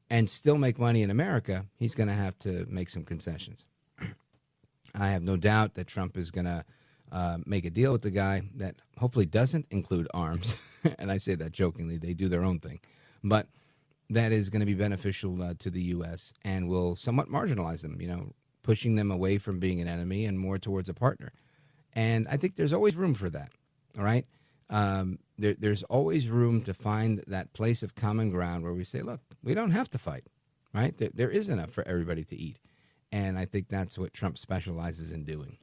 and still make money in America, he's going to have to make some concessions. I have no doubt that Trump is going to make a deal with the guy that hopefully doesn't include arms. And I say that jokingly. They do their own thing. But that is going to be beneficial to the U.S. and will somewhat marginalize them, pushing them away from being an enemy and more towards a partner. And I think there's always room for that, all right? There's always room to find that place of common ground where we say, look, we don't have to fight, right? There is enough for everybody to eat. And I think that's what Trump specializes in doing.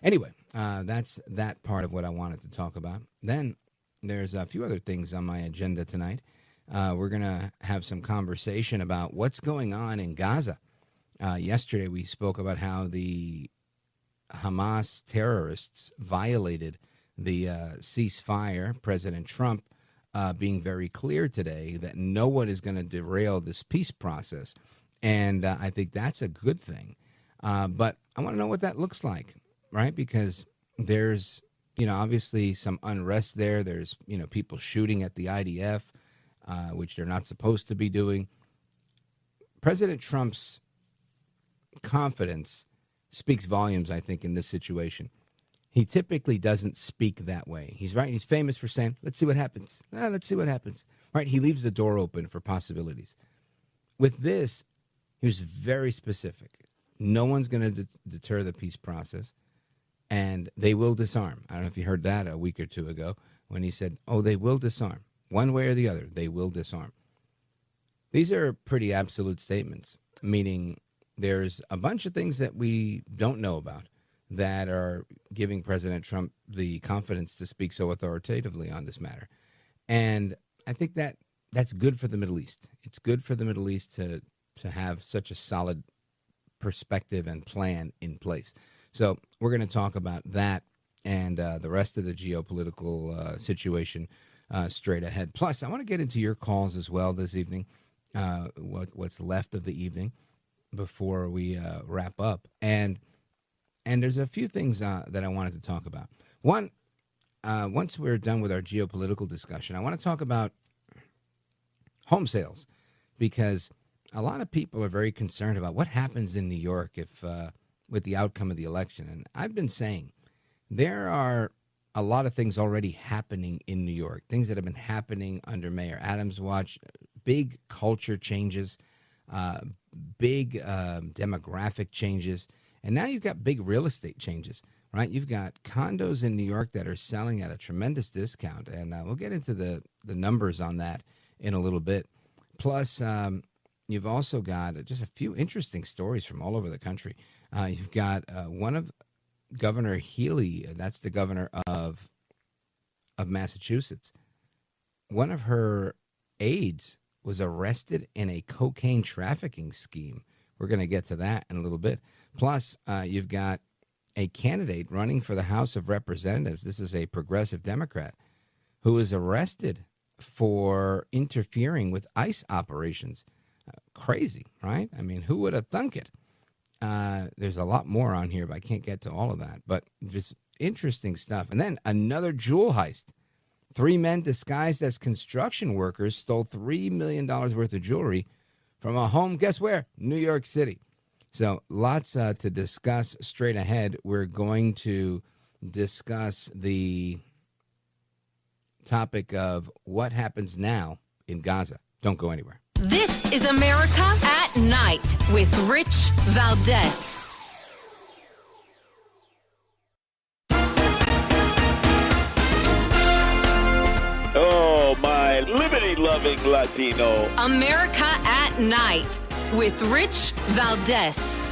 Anyway, that's that part of what I wanted to talk about. Then there's a few other things on my agenda tonight. We're going to have some conversation about what's going on in Gaza. Yesterday, we spoke about how the Hamas terrorists violated the ceasefire. President Trump being very clear today that no one is going to derail this peace process. And I think that's a good thing. But I want to know what that looks like, right? Because there's, obviously some unrest there. There's, people shooting at the IDF, which they're not supposed to be doing. President Trump's confidence speaks volumes, I think, in this situation. He typically doesn't speak that way. He's right. He's famous for saying, let's see what happens. Let's see what happens. Right? He leaves the door open for possibilities. With this, he was very specific. No one's going to deter the peace process, and they will disarm. I don't know if you heard that a week or two ago when he said, they will disarm. One way or the other, they will disarm. These are pretty absolute statements, meaning there's a bunch of things that we don't know about that are giving President Trump the confidence to speak so authoritatively on this matter. And I think that's good for the Middle East. It's good for the Middle East to have such a solid perspective and plan in place. So we're going to talk about that and the rest of the geopolitical situation straight ahead. Plus, I want to get into your calls as well this evening, what's left of the evening before we wrap up. And there's a few things that I wanted to talk about. One, once we're done with our geopolitical discussion, I want to talk about home sales, because a lot of people are very concerned about what happens in New York if with the outcome of the election. And I've been saying there are a lot of things already happening in New York, things that have been happening under Mayor Adams' watch, big culture changes, big demographic changes. And now you've got big real estate changes, right? You've got condos in New York that are selling at a tremendous discount. And we'll get into the numbers on that in a little bit. Plus, you've also got just a few interesting stories from all over the country. You've got one of Governor Healy, that's the governor of Massachusetts. One of her aides was arrested in a cocaine trafficking scheme. We're going to get to that in a little bit. Plus, you've got a candidate running for the House of Representatives. This is a progressive Democrat who was arrested for interfering with ICE operations. Crazy, right? I mean, who would have thunk it? There's a lot more on here, but I can't get to all of that. But just interesting stuff. And then another jewel heist. 3 men disguised as construction workers stole $3 million worth of jewelry from a home, guess where? New York City. So lots to discuss straight ahead. We're going to discuss the topic of what happens now in Gaza. Don't go anywhere. This is America at Night with Rich Valdés. Oh, my liberty-loving Latino. America at Night with Rich Valdés.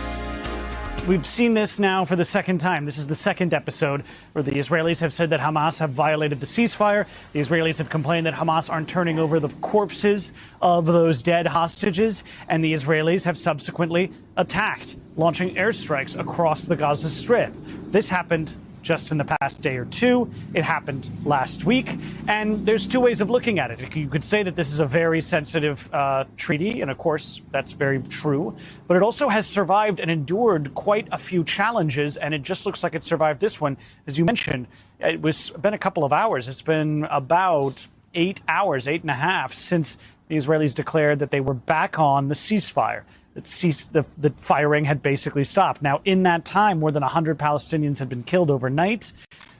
We've seen this now for the second time. This is the second episode where the Israelis have said that Hamas have violated the ceasefire. The Israelis have complained that Hamas aren't turning over the corpses of those dead hostages. And the Israelis have subsequently attacked, launching airstrikes across the Gaza Strip. This happened just in the past day or two. It happened last week. And there's two ways of looking at it. You could say that this is a very sensitive treaty, and of course, that's very true. But it also has survived and endured quite a few challenges, and it just looks like it survived this one. As you mentioned, it's been a couple of hours. It's been about 8 hours, 8.5, since the Israelis declared that they were back on the ceasefire. The firing had basically stopped. Now, in that time, more than 100 Palestinians had been killed overnight,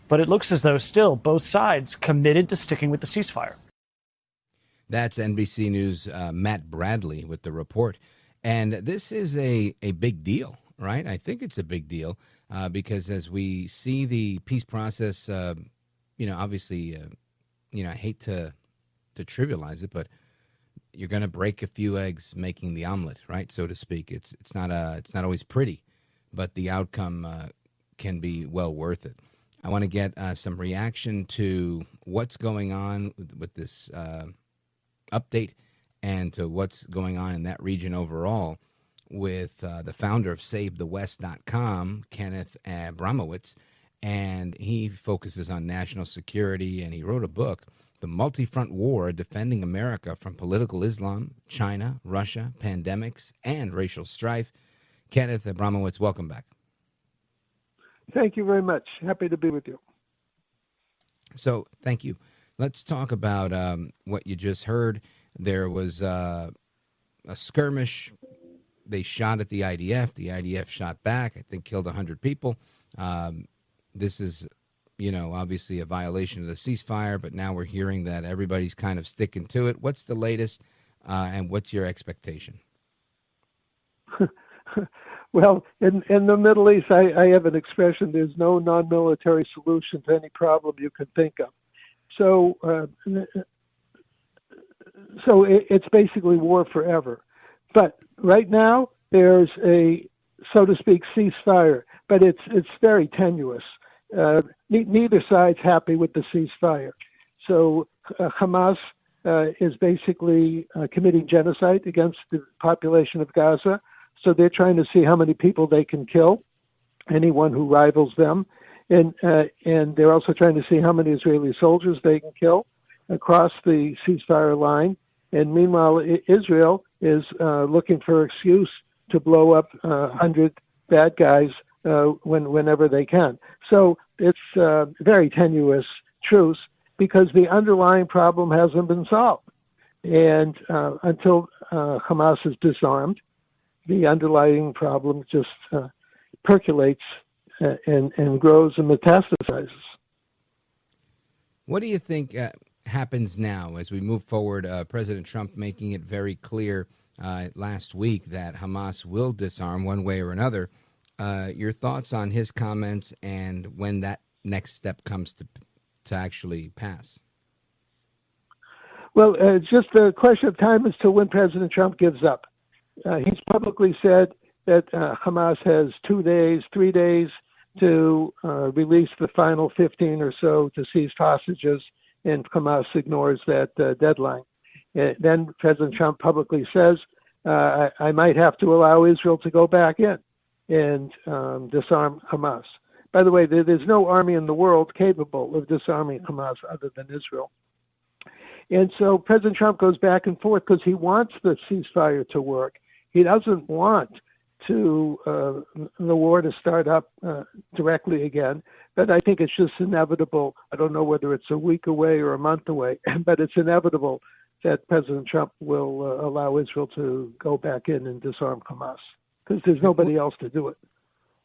but it looks as though still both sides committed to sticking with the ceasefire. That's NBC News' Matt Bradley with the report. And this is a big deal, right? I think it's a big deal because as we see the peace process, obviously, I hate to trivialize it, but you're going to break a few eggs making the omelet, right, so to speak. It's not always pretty, but the outcome can be well worth it. I want to get some reaction to what's going on with this update and to what's going on in that region overall with the founder of SaveTheWest.com, Kenneth Abramowitz, and he focuses on national security, and he wrote a book, The Multifront War, Defending America from Political Islam, China, Russia, Pandemics, and Racial Strife. Kenneth Abramowitz, welcome back. Thank you very much. Happy to be with you. So, thank you. Let's talk about what you just heard. There was a skirmish. They shot at the IDF. The IDF shot back, I think killed 100 people. This is, obviously a violation of the ceasefire, but now we're hearing that everybody's kind of sticking to it. What's the latest, and what's your expectation? Well, in the Middle East, I have an expression, there's no non-military solution to any problem you can think of. So it's basically war forever. But right now, there's a, so to speak, ceasefire, but it's very tenuous. Neither side's happy with the ceasefire. So Hamas is basically committing genocide against the population of Gaza. So they're trying to see how many people they can kill, anyone who rivals them. And they're also trying to see how many Israeli soldiers they can kill across the ceasefire line. And meanwhile, Israel is looking for an excuse to blow up 100 bad guys whenever they can. So it's a very tenuous truce because the underlying problem hasn't been solved. And until Hamas is disarmed, the underlying problem just percolates and grows and metastasizes. What do you think happens now as we move forward? President Trump making it very clear last week that Hamas will disarm one way or another. Your thoughts on his comments and when that next step comes to actually pass? Well, it's just a question of time as to when President Trump gives up. He's publicly said that Hamas has 2 days, 3 days to release the final 15 or so to seize hostages, and Hamas ignores that deadline. Then President Trump publicly says, I might have to allow Israel to go back in and disarm Hamas. By the way, there's no army in the world capable of disarming Hamas other than Israel. And so President Trump goes back and forth because he wants the ceasefire to work. He doesn't want the war to start up directly again. But I think it's just inevitable. I don't know whether it's a week away or a month away, but it's inevitable that President Trump will allow Israel to go back in and disarm Hamas because there's nobody else to do it.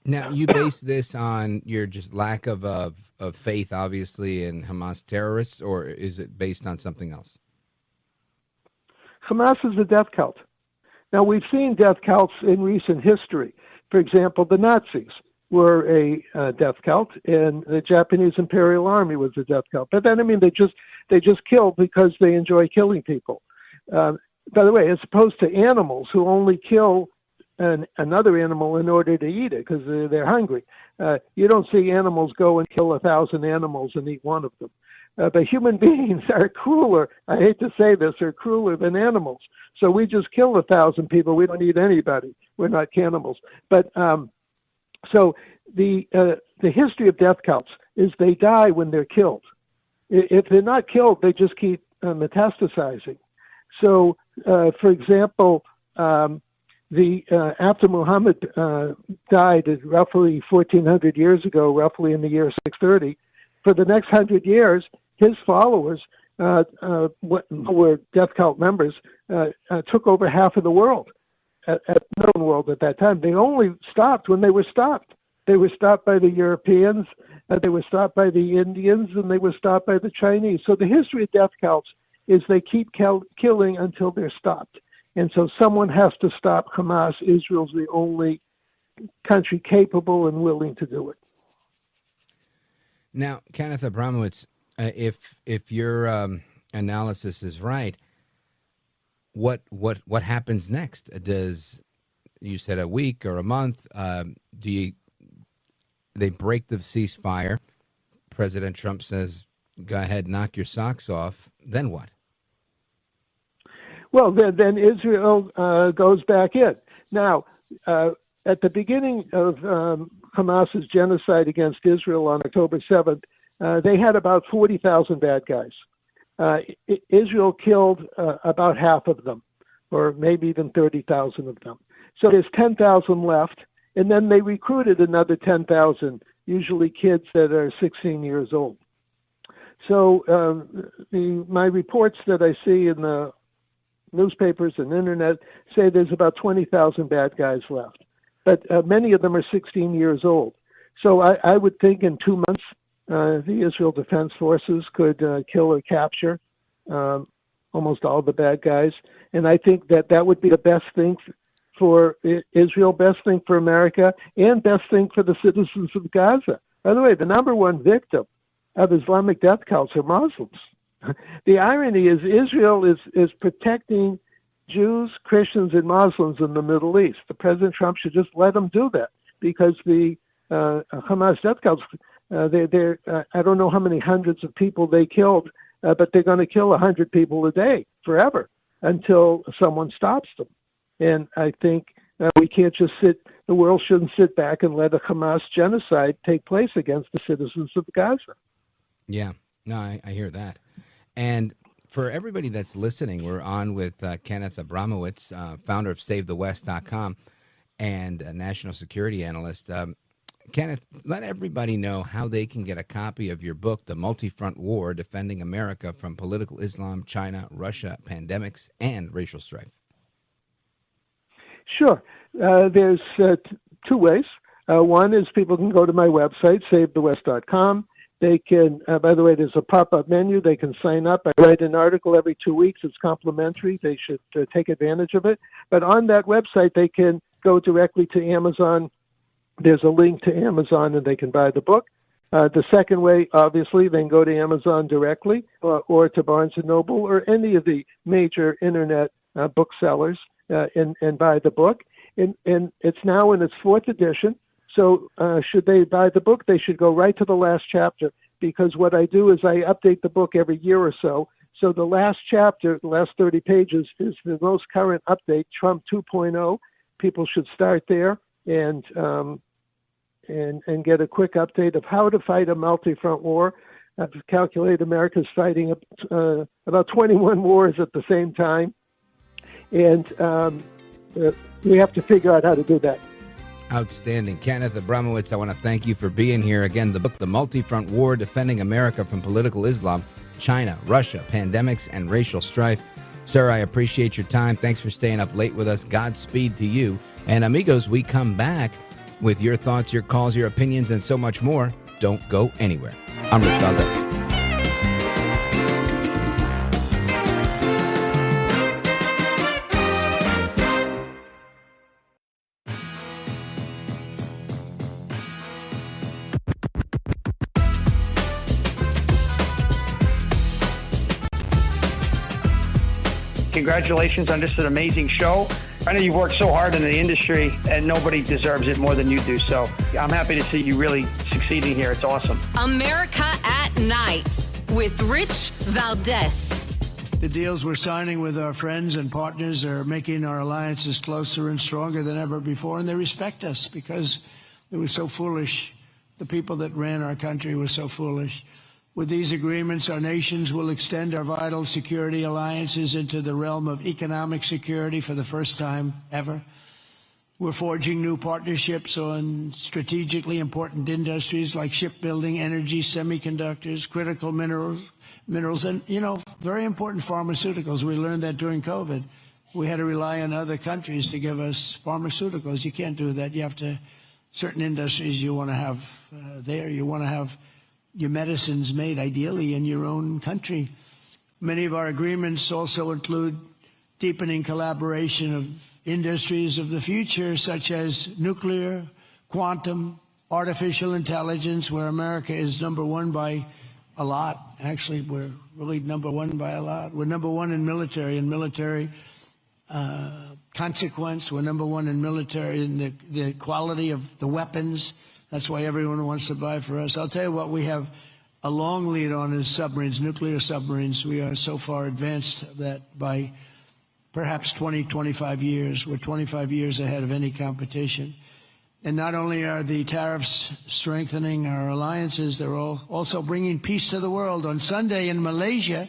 Now, you base this on your just lack of faith, obviously, in Hamas terrorists, or is it based on something else? Hamas is a death cult. Now, we've seen death cults in recent history. For example, the Nazis were a death cult, and the Japanese Imperial Army was a death cult. But then, they just killed because they enjoy killing people. By the way, as opposed to animals who only kill another animal in order to eat it because they're hungry. You don't see animals go and kill 1,000 animals and eat one of them. But human beings are crueler. I hate to say this, are crueler than animals. So we just kill 1,000 people. We don't eat anybody. We're not cannibals. But so the history of death cults is they die when they're killed. If they're not killed, they just keep metastasizing. So, for example, after Muhammad died roughly 1,400 years ago, roughly in the year 630, for the next 100 years, his followers were death cult members, took over half of the world, known world at that time. They only stopped when they were stopped. They were stopped by the Europeans, they were stopped by the Indians, and they were stopped by the Chinese. So the history of death cults is they keep killing until they're stopped. And so someone has to stop Hamas. Israel's the only country capable and willing to do it. Now, Kenneth Abramowitz, if your analysis is right, what happens next? Does, you said a week or a month? They break the ceasefire? President Trump says, "Go ahead, knock your socks off." Then what? Well, then Israel goes back in. Now, at the beginning of Hamas's genocide against Israel on October 7th, they had about 40,000 bad guys. Israel killed about half of them, or maybe even 30,000 of them. So there's 10,000 left, and then they recruited another 10,000, usually kids that are 16 years old. So my reports that I see in the newspapers and internet say there's about 20,000 bad guys left. But many of them are 16 years old. So I would think in 2 months, the Israel Defense Forces could kill or capture almost all the bad guys. And I think that would be the best thing for Israel, best thing for America, and best thing for the citizens of Gaza. By the way, the number one victim of Islamic death cults are Muslims. The irony is Israel is protecting Jews, Christians, and Muslims in the Middle East. The President Trump should just let them do that, because the Hamas death cults, I don't know how many hundreds of people they killed, but they're going to kill 100 people a day forever until someone stops them. And I think we can't just the world shouldn't sit back and let a Hamas genocide take place against the citizens of Gaza. Yeah, no, I hear that. And for everybody that's listening, we're on with Kenneth Abramowitz, founder of SaveTheWest.com and a national security analyst. Kenneth, let everybody know how they can get a copy of your book, The Multifront War, Defending America from Political Islam, China, Russia, Pandemics, and Racial Strife. Sure. There's two ways. One is people can go to my website, SaveTheWest.com. They can, by the way, there's a pop-up menu. They can sign up. I write an article every 2 weeks. It's complimentary. They should take advantage of it. But on that website, they can go directly to Amazon. There's a link to Amazon, and they can buy the book. The second way, obviously, they can go to Amazon directly or to Barnes & Noble or any of the major internet booksellers and buy the book. And it's now in its 4th edition. So should they buy the book, they should go right to the last chapter, because what I do is I update the book every year or so. So the last chapter, the last 30 pages, is the most current update, Trump 2.0. People should start there and get a quick update of how to fight a multi-front war. I've calculated America's fighting about 21 wars at the same time. And we have to figure out how to do that. Outstanding. Kenneth Abramowitz, I want to thank you for being here. Again, the book, The Multifront War, Defending America from Political Islam, China, Russia, Pandemics, and Racial Strife. Sir, I appreciate your time. Thanks for staying up late with us. Godspeed to you. And amigos, we come back with your thoughts, your calls, your opinions, and so much more. Don't go anywhere. I'm Rich Valdés. Congratulations on just an amazing show. I know you've worked so hard in the industry, and nobody deserves it more than you do. So I'm happy to see you really succeeding here. It's awesome. America at Night with Rich Valdés. The deals we're signing with our friends and partners are making our alliances closer and stronger than ever before, and they respect us because it was so foolish. The people that ran our country were so foolish. With these agreements, our nations will extend our vital security alliances into the realm of economic security for the first time ever. We're forging new partnerships on strategically important industries like shipbuilding, energy, semiconductors, critical minerals, minerals, and, very important pharmaceuticals. We learned that during COVID. We had to rely on other countries to give us pharmaceuticals. You can't do that. You have to, certain industries you want to have there. You want to have your medicines made, ideally, in your own country. Many of our agreements also include deepening collaboration of industries of the future, such as nuclear, quantum, artificial intelligence, where America is number one by a lot. Actually, we're really number one by a lot. We're number one in military consequence. We're number one in military, in the quality of the weapons. That's why everyone wants to buy for us. I'll tell you what we have a long lead on is submarines, nuclear submarines. We are so far advanced that by perhaps 20, 25 years, we're 25 years ahead of any competition. And not only are the tariffs strengthening our alliances, they're also bringing peace to the world. On Sunday in Malaysia,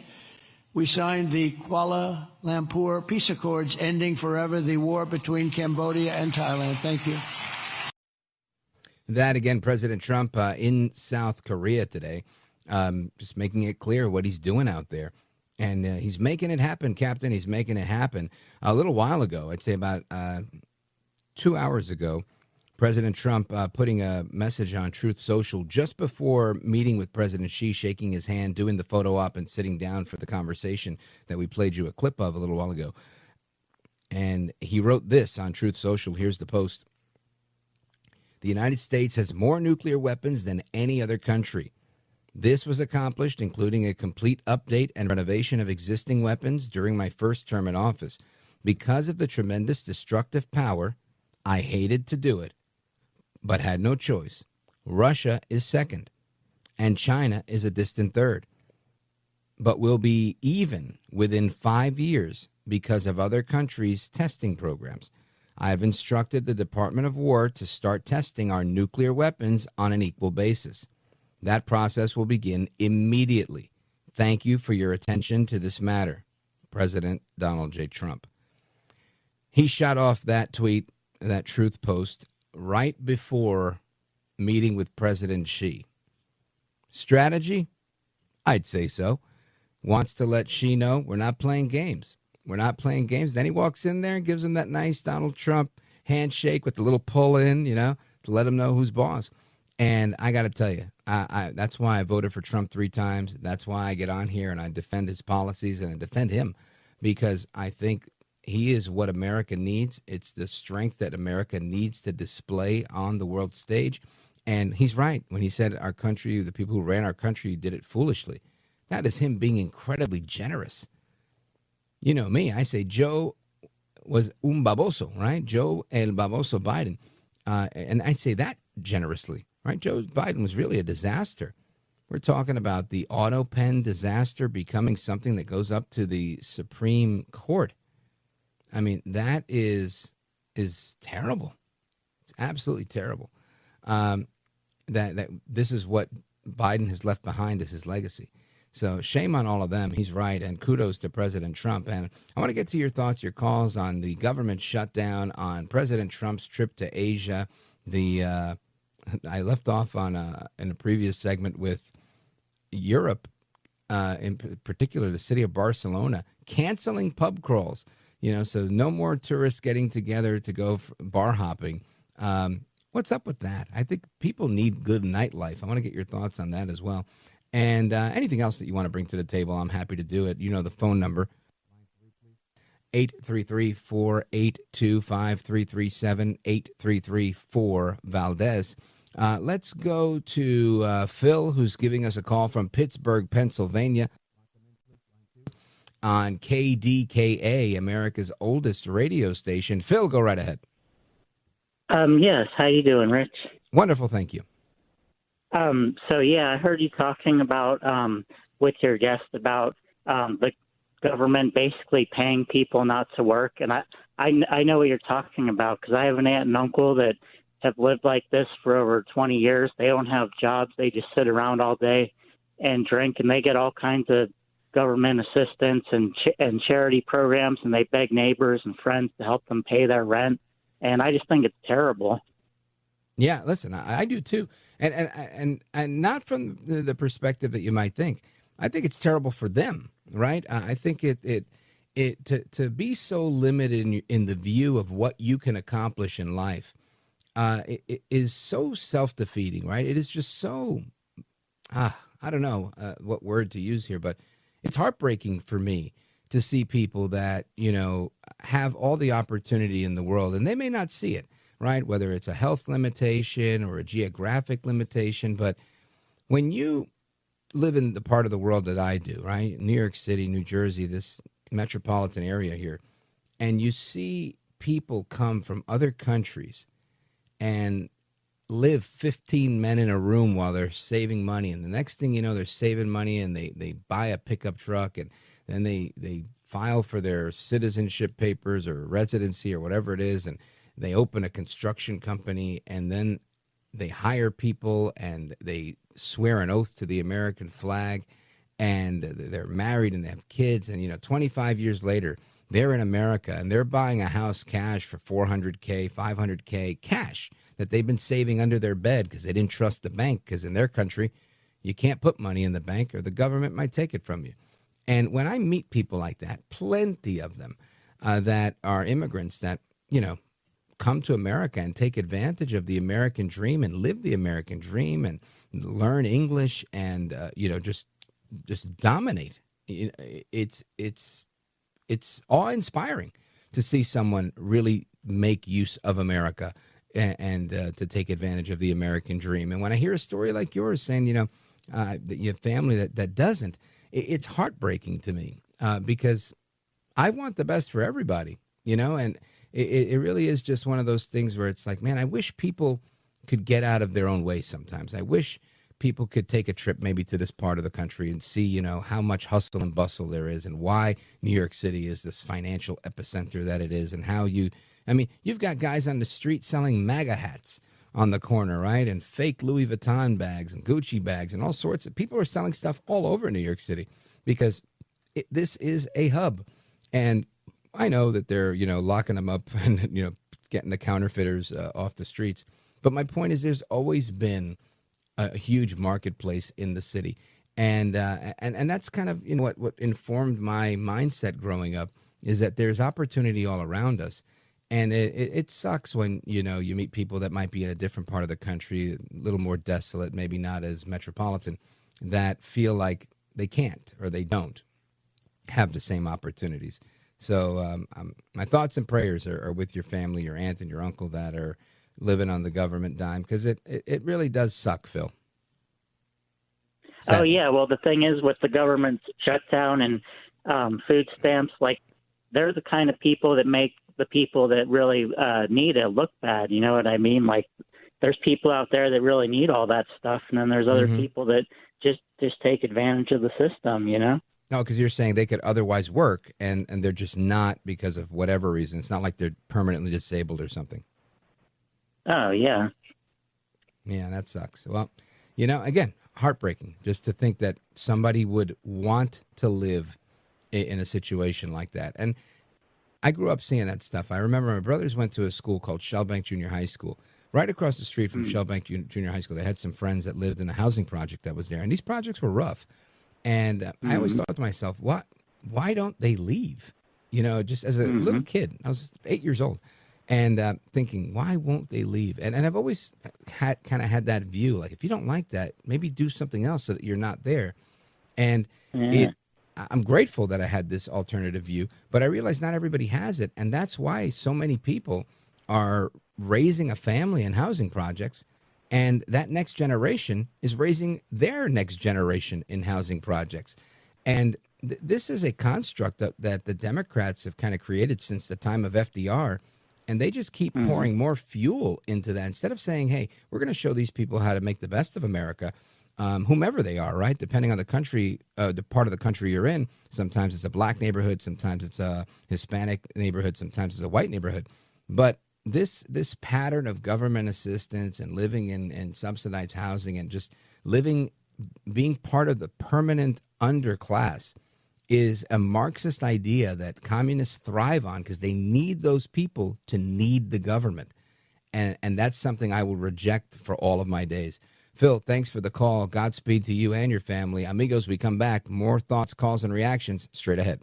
we signed the Kuala Lumpur Peace Accords, ending forever the war between Cambodia and Thailand. Thank you. That, again, President Trump in South Korea today, just making it clear what he's doing out there. And he's making it happen, Captain. He's making it happen. A little while ago, I'd say about 2 hours ago, President Trump putting a message on Truth Social just before meeting with President Xi, shaking his hand, doing the photo op, and sitting down for the conversation that we played you a clip of a little while ago. And he wrote this on Truth Social. Here's the post. The United States has more nuclear weapons than any other country. This was accomplished, including a complete update and renovation of existing weapons during my first term in office. Because of the tremendous destructive power, I hated to do it, but had no choice. Russia is second, and China is a distant third. But we'll be even within 5 years because of other countries' testing programs. I have instructed the Department of War to start testing our nuclear weapons on an equal basis. That process will begin immediately. Thank you for your attention to this matter. President Donald J. Trump. He shot off that tweet, that truth post, right before meeting with President Xi. Strategy? I'd say so. Wants to let Xi know we're not playing games. We're not playing games. Then he walks in there and gives him that nice Donald Trump handshake with the little pull in, to let him know who's boss. And I got to tell you, that's why I voted for Trump 3 times. That's why I get on here and I defend his policies and I defend him, because I think he is what America needs. It's the strength that America needs to display on the world stage. And he's right when he said our country, the people who ran our country, did it foolishly. That is him being incredibly generous. You know me, I say Joe was un baboso, right? Joe el baboso Biden. And I say that generously. Right, Joe Biden was really a disaster. We're talking about the auto pen disaster becoming something that goes up to the Supreme Court. I mean, that is terrible. It's absolutely terrible. That this is what Biden has left behind as his legacy. So shame on all of them. He's right, and kudos to President Trump. And I want to get to your thoughts, your calls on the government shutdown, on President Trump's trip to Asia, I left off on in a previous segment with Europe, in particular the city of Barcelona, canceling pub crawls. So no more tourists getting together to go bar hopping. What's up with that? I think people need good nightlife. I want to get your thoughts on that as well. And anything else that you want to bring to the table, I'm happy to do it. The phone number, 833-482-5337, 833-4-VALDEZ. Let's go to Phil, who's giving us a call from Pittsburgh, Pennsylvania, on KDKA, America's oldest radio station. Phil, go right ahead. Yes. How you doing, Rich? Wonderful, thank you. I heard you talking about with your guest about the government basically paying people not to work, and I know what you're talking about because I have an aunt and uncle that have lived like this for over 20 years. They don't have jobs. They just sit around all day and drink, and they get all kinds of government assistance and charity programs, and they beg neighbors and friends to help them pay their rent. And I just think it's terrible. Yeah, listen, I do too. And not from the perspective that you might think. I think it's terrible for them, right? I think to be so limited in the view of what you can accomplish in life it is so self-defeating, right? It is just so, I don't know what word to use here, but it's heartbreaking for me to see people that, have all the opportunity in the world, and they may not see it, right? Whether it's a health limitation or a geographic limitation, but when you live in the part of the world that I do, right? New York City, New Jersey, this metropolitan area here, and you see people come from other countries and live 15 men in a room while they're saving money, and the next thing you know, they're saving money and they buy a pickup truck, and then they file for their citizenship papers or residency or whatever it is, and they open a construction company, and then they hire people and they swear an oath to the American flag, and they're married and they have kids, and 25 years later they're in America and they're buying a house cash for $400K, $500K cash that they've been saving under their bed because they didn't trust the bank, because in their country you can't put money in the bank or the government might take it from you. And when I meet people like that, plenty of them that are immigrants that come to America and take advantage of the American dream and live the American dream and learn English and just dominate. It's awe-inspiring to see someone really make use of America and to take advantage of the American dream. And when I hear a story like yours saying, that you have family that doesn't, it's heartbreaking to me because I want the best for everybody, and it really is just one of those things where it's like, man, I wish people could get out of their own way sometimes. I wish people could take a trip maybe to this part of the country and see, how much hustle and bustle there is and why New York City is this financial epicenter that it is, and how you've got guys on the street selling MAGA hats on the corner, right? And fake Louis Vuitton bags and Gucci bags and all sorts of people are selling stuff all over New York City because this is a hub. And I know that they're, locking them up and, getting the counterfeiters off the streets. But my point is there's always been a huge marketplace in the city. And that's kind of, what informed my mindset growing up is that there's opportunity all around us. And it sucks when, you meet people that might be in a different part of the country, a little more desolate, maybe not as metropolitan, that feel like they can't or they don't have the same opportunities. So my thoughts and prayers are with your family, your aunt and your uncle that are living on the government dime, because it really does suck, Phil. Oh, yeah. Well, the thing is with the government shutdown and food stamps, like they're the kind of people that make the people that really need it look bad. You know what I mean? Like there's people out there that really need all that stuff. And then there's other people that just take advantage of the system, No, because you're saying they could otherwise work and they're just not because of whatever reason. It's not like they're permanently disabled or something. Oh, yeah. Yeah, that sucks. Well, again, heartbreaking just to think that somebody would want to live in a situation like that. And I grew up seeing that stuff. I remember my brothers went to a school called Shellbank Junior High School. Right across the street from Shellbank Junior High School, they had some friends that lived in a housing project that was there. And these projects were rough. And I always thought to myself, why don't they leave? Just as a little kid, I was 8 years old, and thinking, why won't they leave? And I've always had that view, like if you don't like that, maybe do something else so that you're not there. And I'm grateful that I had this alternative view, but I realize not everybody has it, and that's why so many people are raising a family in housing projects. And that next generation is raising their next generation in housing projects. And this is a construct that the Democrats have kind of created since the time of FDR. And they just keep pouring more fuel into that. Instead of saying, hey, we're going to show these people how to make the best of America, whomever they are, right? Depending on the country, the part of the country you're in. Sometimes it's a black neighborhood. Sometimes it's a Hispanic neighborhood. Sometimes it's a white neighborhood. But this pattern of government assistance and living in subsidized housing and just being part of the permanent underclass is a Marxist idea that communists thrive on because they need those people to need the government. And that's something I will reject for all of my days. Phil, thanks for the call. Godspeed to you and your family. Amigos, we come back. More thoughts, calls, and reactions straight ahead.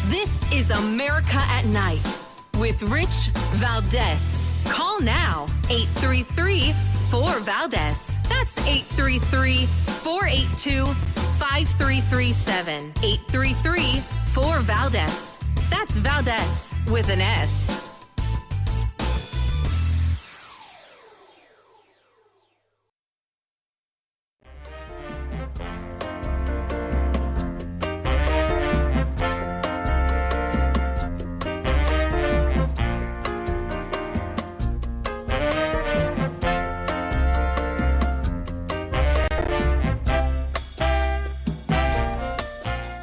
This is America at Night with Rich Valdés. Call now, 833-4-VALDEZ. That's 833-482-5337. 833-4-VALDEZ. That's Valdez with an S.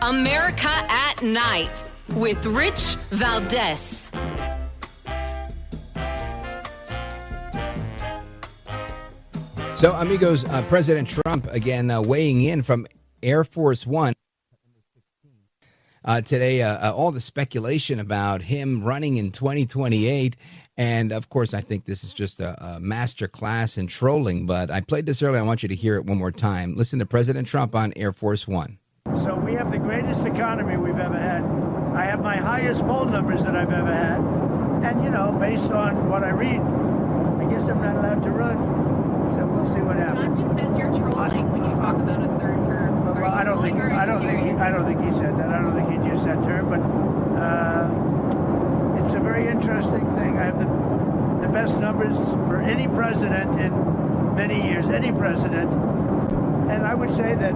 America at Night with Rich Valdés. So, amigos, President Trump again weighing in from Air Force One today. All the speculation about him running in 2028. And, of course, I think this is just a master class in trolling. But I played this earlier. I want you to hear it one more time. Listen to President Trump on Air Force One. So we have the greatest economy we've ever had. I have my highest poll numbers that I've ever had. And, you know, based on what I read, I guess I'm not allowed to run. So we'll see what happens. Johnson says you're trolling when you talk about a third term. Well, I don't think he said that. I don't think he used that term, but it's a very interesting thing. I have the best numbers for any president in many years, any president. And I would say that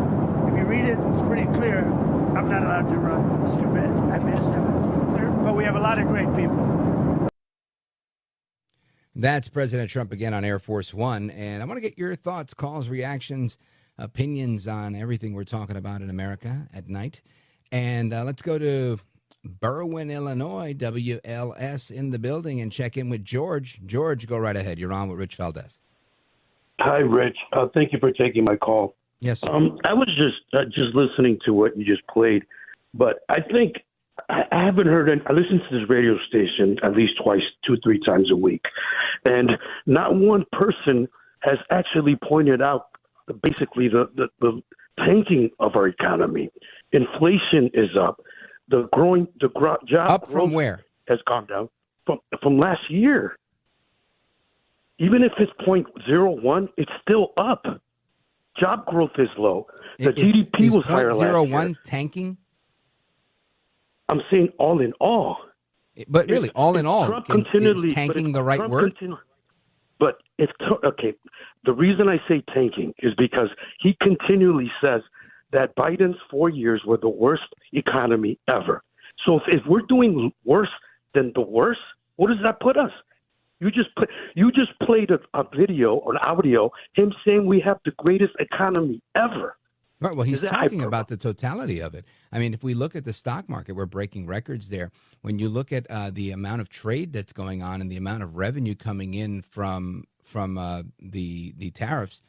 if you read it, it's pretty clear. I'm not allowed to run. It's too bad. I missed it. But we have a lot of great people. That's President Trump again on Air Force One. And I want to get your thoughts, calls, reactions, opinions on everything we're talking about in America at night. And let's go to Berwyn, Illinois, WLS in the building, and check in with George. George, go right ahead. You're on with Rich Valdés. Hi, Rich. Thank you for taking my call. Yes, sir. I was just listening to what you just played, but I think I haven't heard I listen to this radio station at least twice, 2-3 times a week, and not one person has actually pointed out basically the tanking of our economy. Inflation is up. The job up from where has gone down from last year. Even if it's 0.01, it's still up. Job growth is low. The GDP was higher last year. 0.01 tanking? I'm saying all in all. But really, all in all, is tanking the right Trump word? But okay, the reason I say tanking is because he continually says that Biden's 4 years were the worst economy ever. So if we're doing worse than the worst, what does that put us? You just played a video or an audio, him saying we have the greatest economy ever. Right. Well, he's talking about the totality of it. I mean, if we look at the stock market, we're breaking records there. When you look at the amount of trade that's going on and the amount of revenue coming in from the tariffs,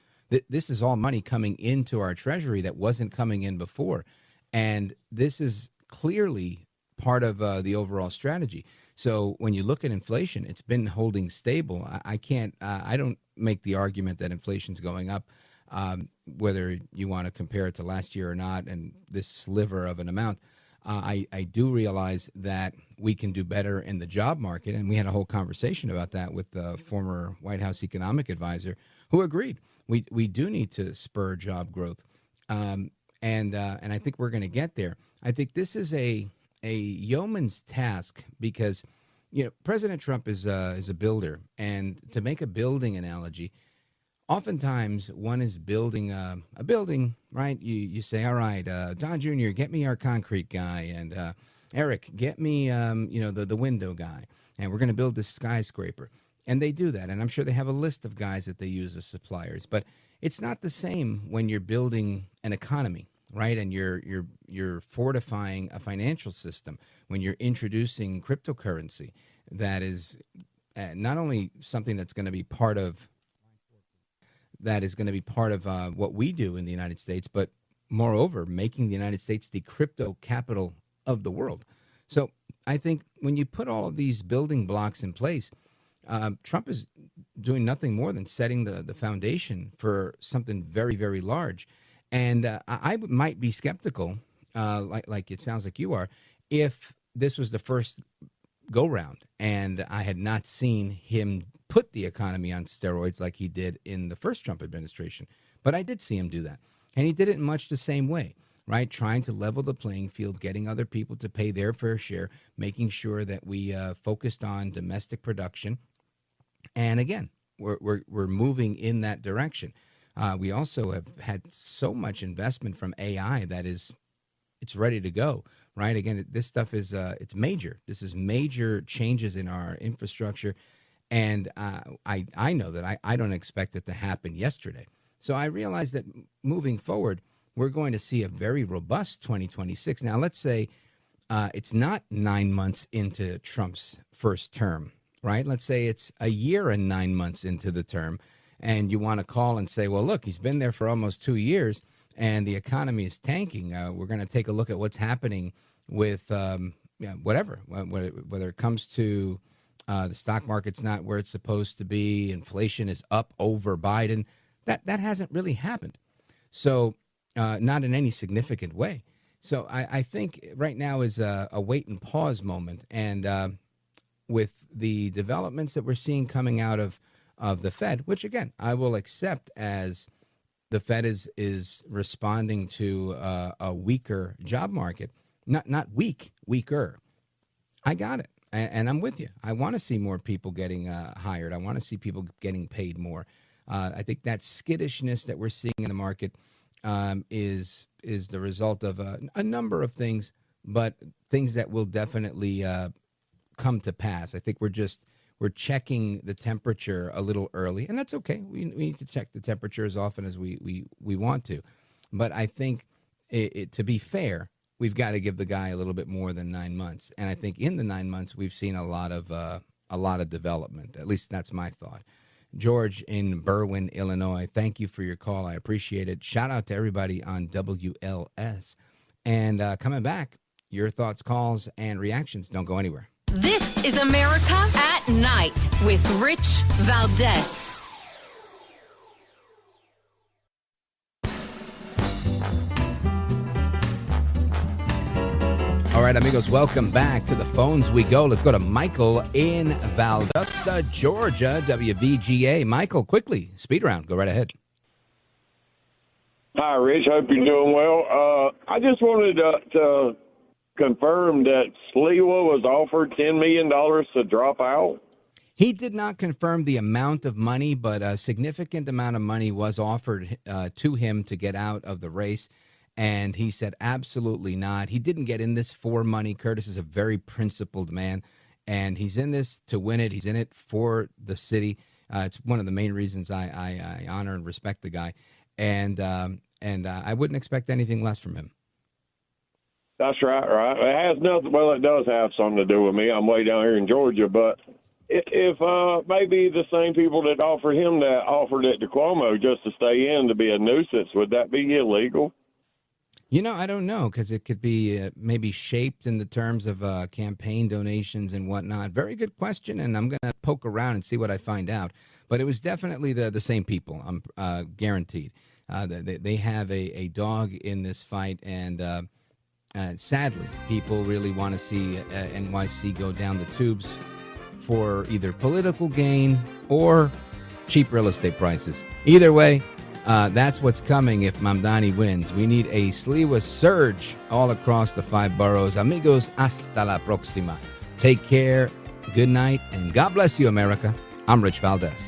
this is all money coming into our treasury that wasn't coming in before. And this is clearly part of the overall strategy. So when you look at inflation, it's been holding stable. I don't make the argument that inflation's going up, whether you want to compare it to last year or not, and this sliver of an amount. I do realize that we can do better in the job market, and we had a whole conversation about that with the former White House economic advisor, who agreed we do need to spur job growth, and I think we're going to get there. I think this is a yeoman's task because, you know, President Trump is a builder, and to make a building analogy, oftentimes one is building a building, right? You say, all right, Don Jr., get me our concrete guy, and Eric, get me the window guy, and we're going to build this skyscraper. And they do that, and I'm sure they have a list of guys that they use as suppliers. But it's not the same when you're building an economy, right? And you're fortifying a financial system, when you're introducing cryptocurrency that is not only something that's going to be part of what we do in the United States, but moreover, making the United States the crypto capital of the world. So I think when you put all of these building blocks in place, Trump is doing nothing more than setting the foundation for something very, very large. And I might be skeptical, like it sounds like you are, if this was the first go-round and I had not seen him put the economy on steroids like he did in the first Trump administration. But I did see him do that. And he did it in much the same way, right? Trying to level the playing field, getting other people to pay their fair share, making sure that we focused on domestic production. And again, we're moving in that direction. We also have had so much investment from AI that it's ready to go, right? Again, this stuff is it's major. This is major changes in our infrastructure. And I know that I don't expect it to happen yesterday. So I realize that moving forward, we're going to see a very robust 2026. Now, let's say it's not 9 months into Trump's first term, right? Let's say it's a year and 9 months into the term. And you want to call and say, well, look, he's been there for almost 2 years and the economy is tanking. We're going to take a look at what's happening with whatever, whether it comes to the stock market's not where it's supposed to be. Inflation is up over Biden. That hasn't really happened. So not in any significant way. So I think right now is a wait and pause moment. And with the developments that we're seeing coming out of the Fed, which, again, I will accept as the Fed is responding to a weaker job market. Not weak, weaker. I got it. And I'm with you. I want to see more people getting hired. I want to see people getting paid more. I think that skittishness that we're seeing in the market is the result of a number of things, but things that will definitely come to pass. I think we're checking the temperature a little early, and that's okay. We need to check the temperature as often as we want to. But I think to be fair, we've got to give the guy a little bit more than 9 months. And I think in the 9 months, we've seen a lot of development. At least that's my thought. George in Berwyn, Illinois, thank you for your call. I appreciate it. Shout out to everybody on WLS. And coming back, your thoughts, calls, and reactions. Don't go anywhere. This is America at Night with Rich Valdés. All right, amigos, welcome back. To the phones we go. Let's go to Michael in Valdosta, Georgia, WVGA. Michael, quickly, speed round. Go right ahead. Hi, Rich. Hope you're doing well. I just wanted to confirm that Sliwa was offered $10 million to drop out. He did not confirm the amount of money, but a significant amount of money was offered to him to get out of the race. And he said, absolutely not. He didn't get in this for money. Curtis is a very principled man, and he's in this to win it. He's in it for the city. It's one of the main reasons I honor and respect the guy. And I wouldn't expect anything less from him. That's right. It has nothing. Well, it does have something to do with me. I'm way down here in Georgia, but if maybe the same people that offered him that offered it to Cuomo just to stay in to be a nuisance, would that be illegal? You know, I don't know, because it could be maybe shaped in the terms of campaign donations and whatnot. Very good question, and I'm going to poke around and see what I find out. But it was definitely the same people, I'm guaranteed. They have a dog in this fight, and sadly, people really want to see NYC go down the tubes for either political gain or cheap real estate prices. Either way, that's what's coming if Mamdani wins. We need a Sliwa surge all across the 5 boroughs. Amigos, hasta la próxima. Take care, good night, and God bless you, America. I'm Rich Valdés.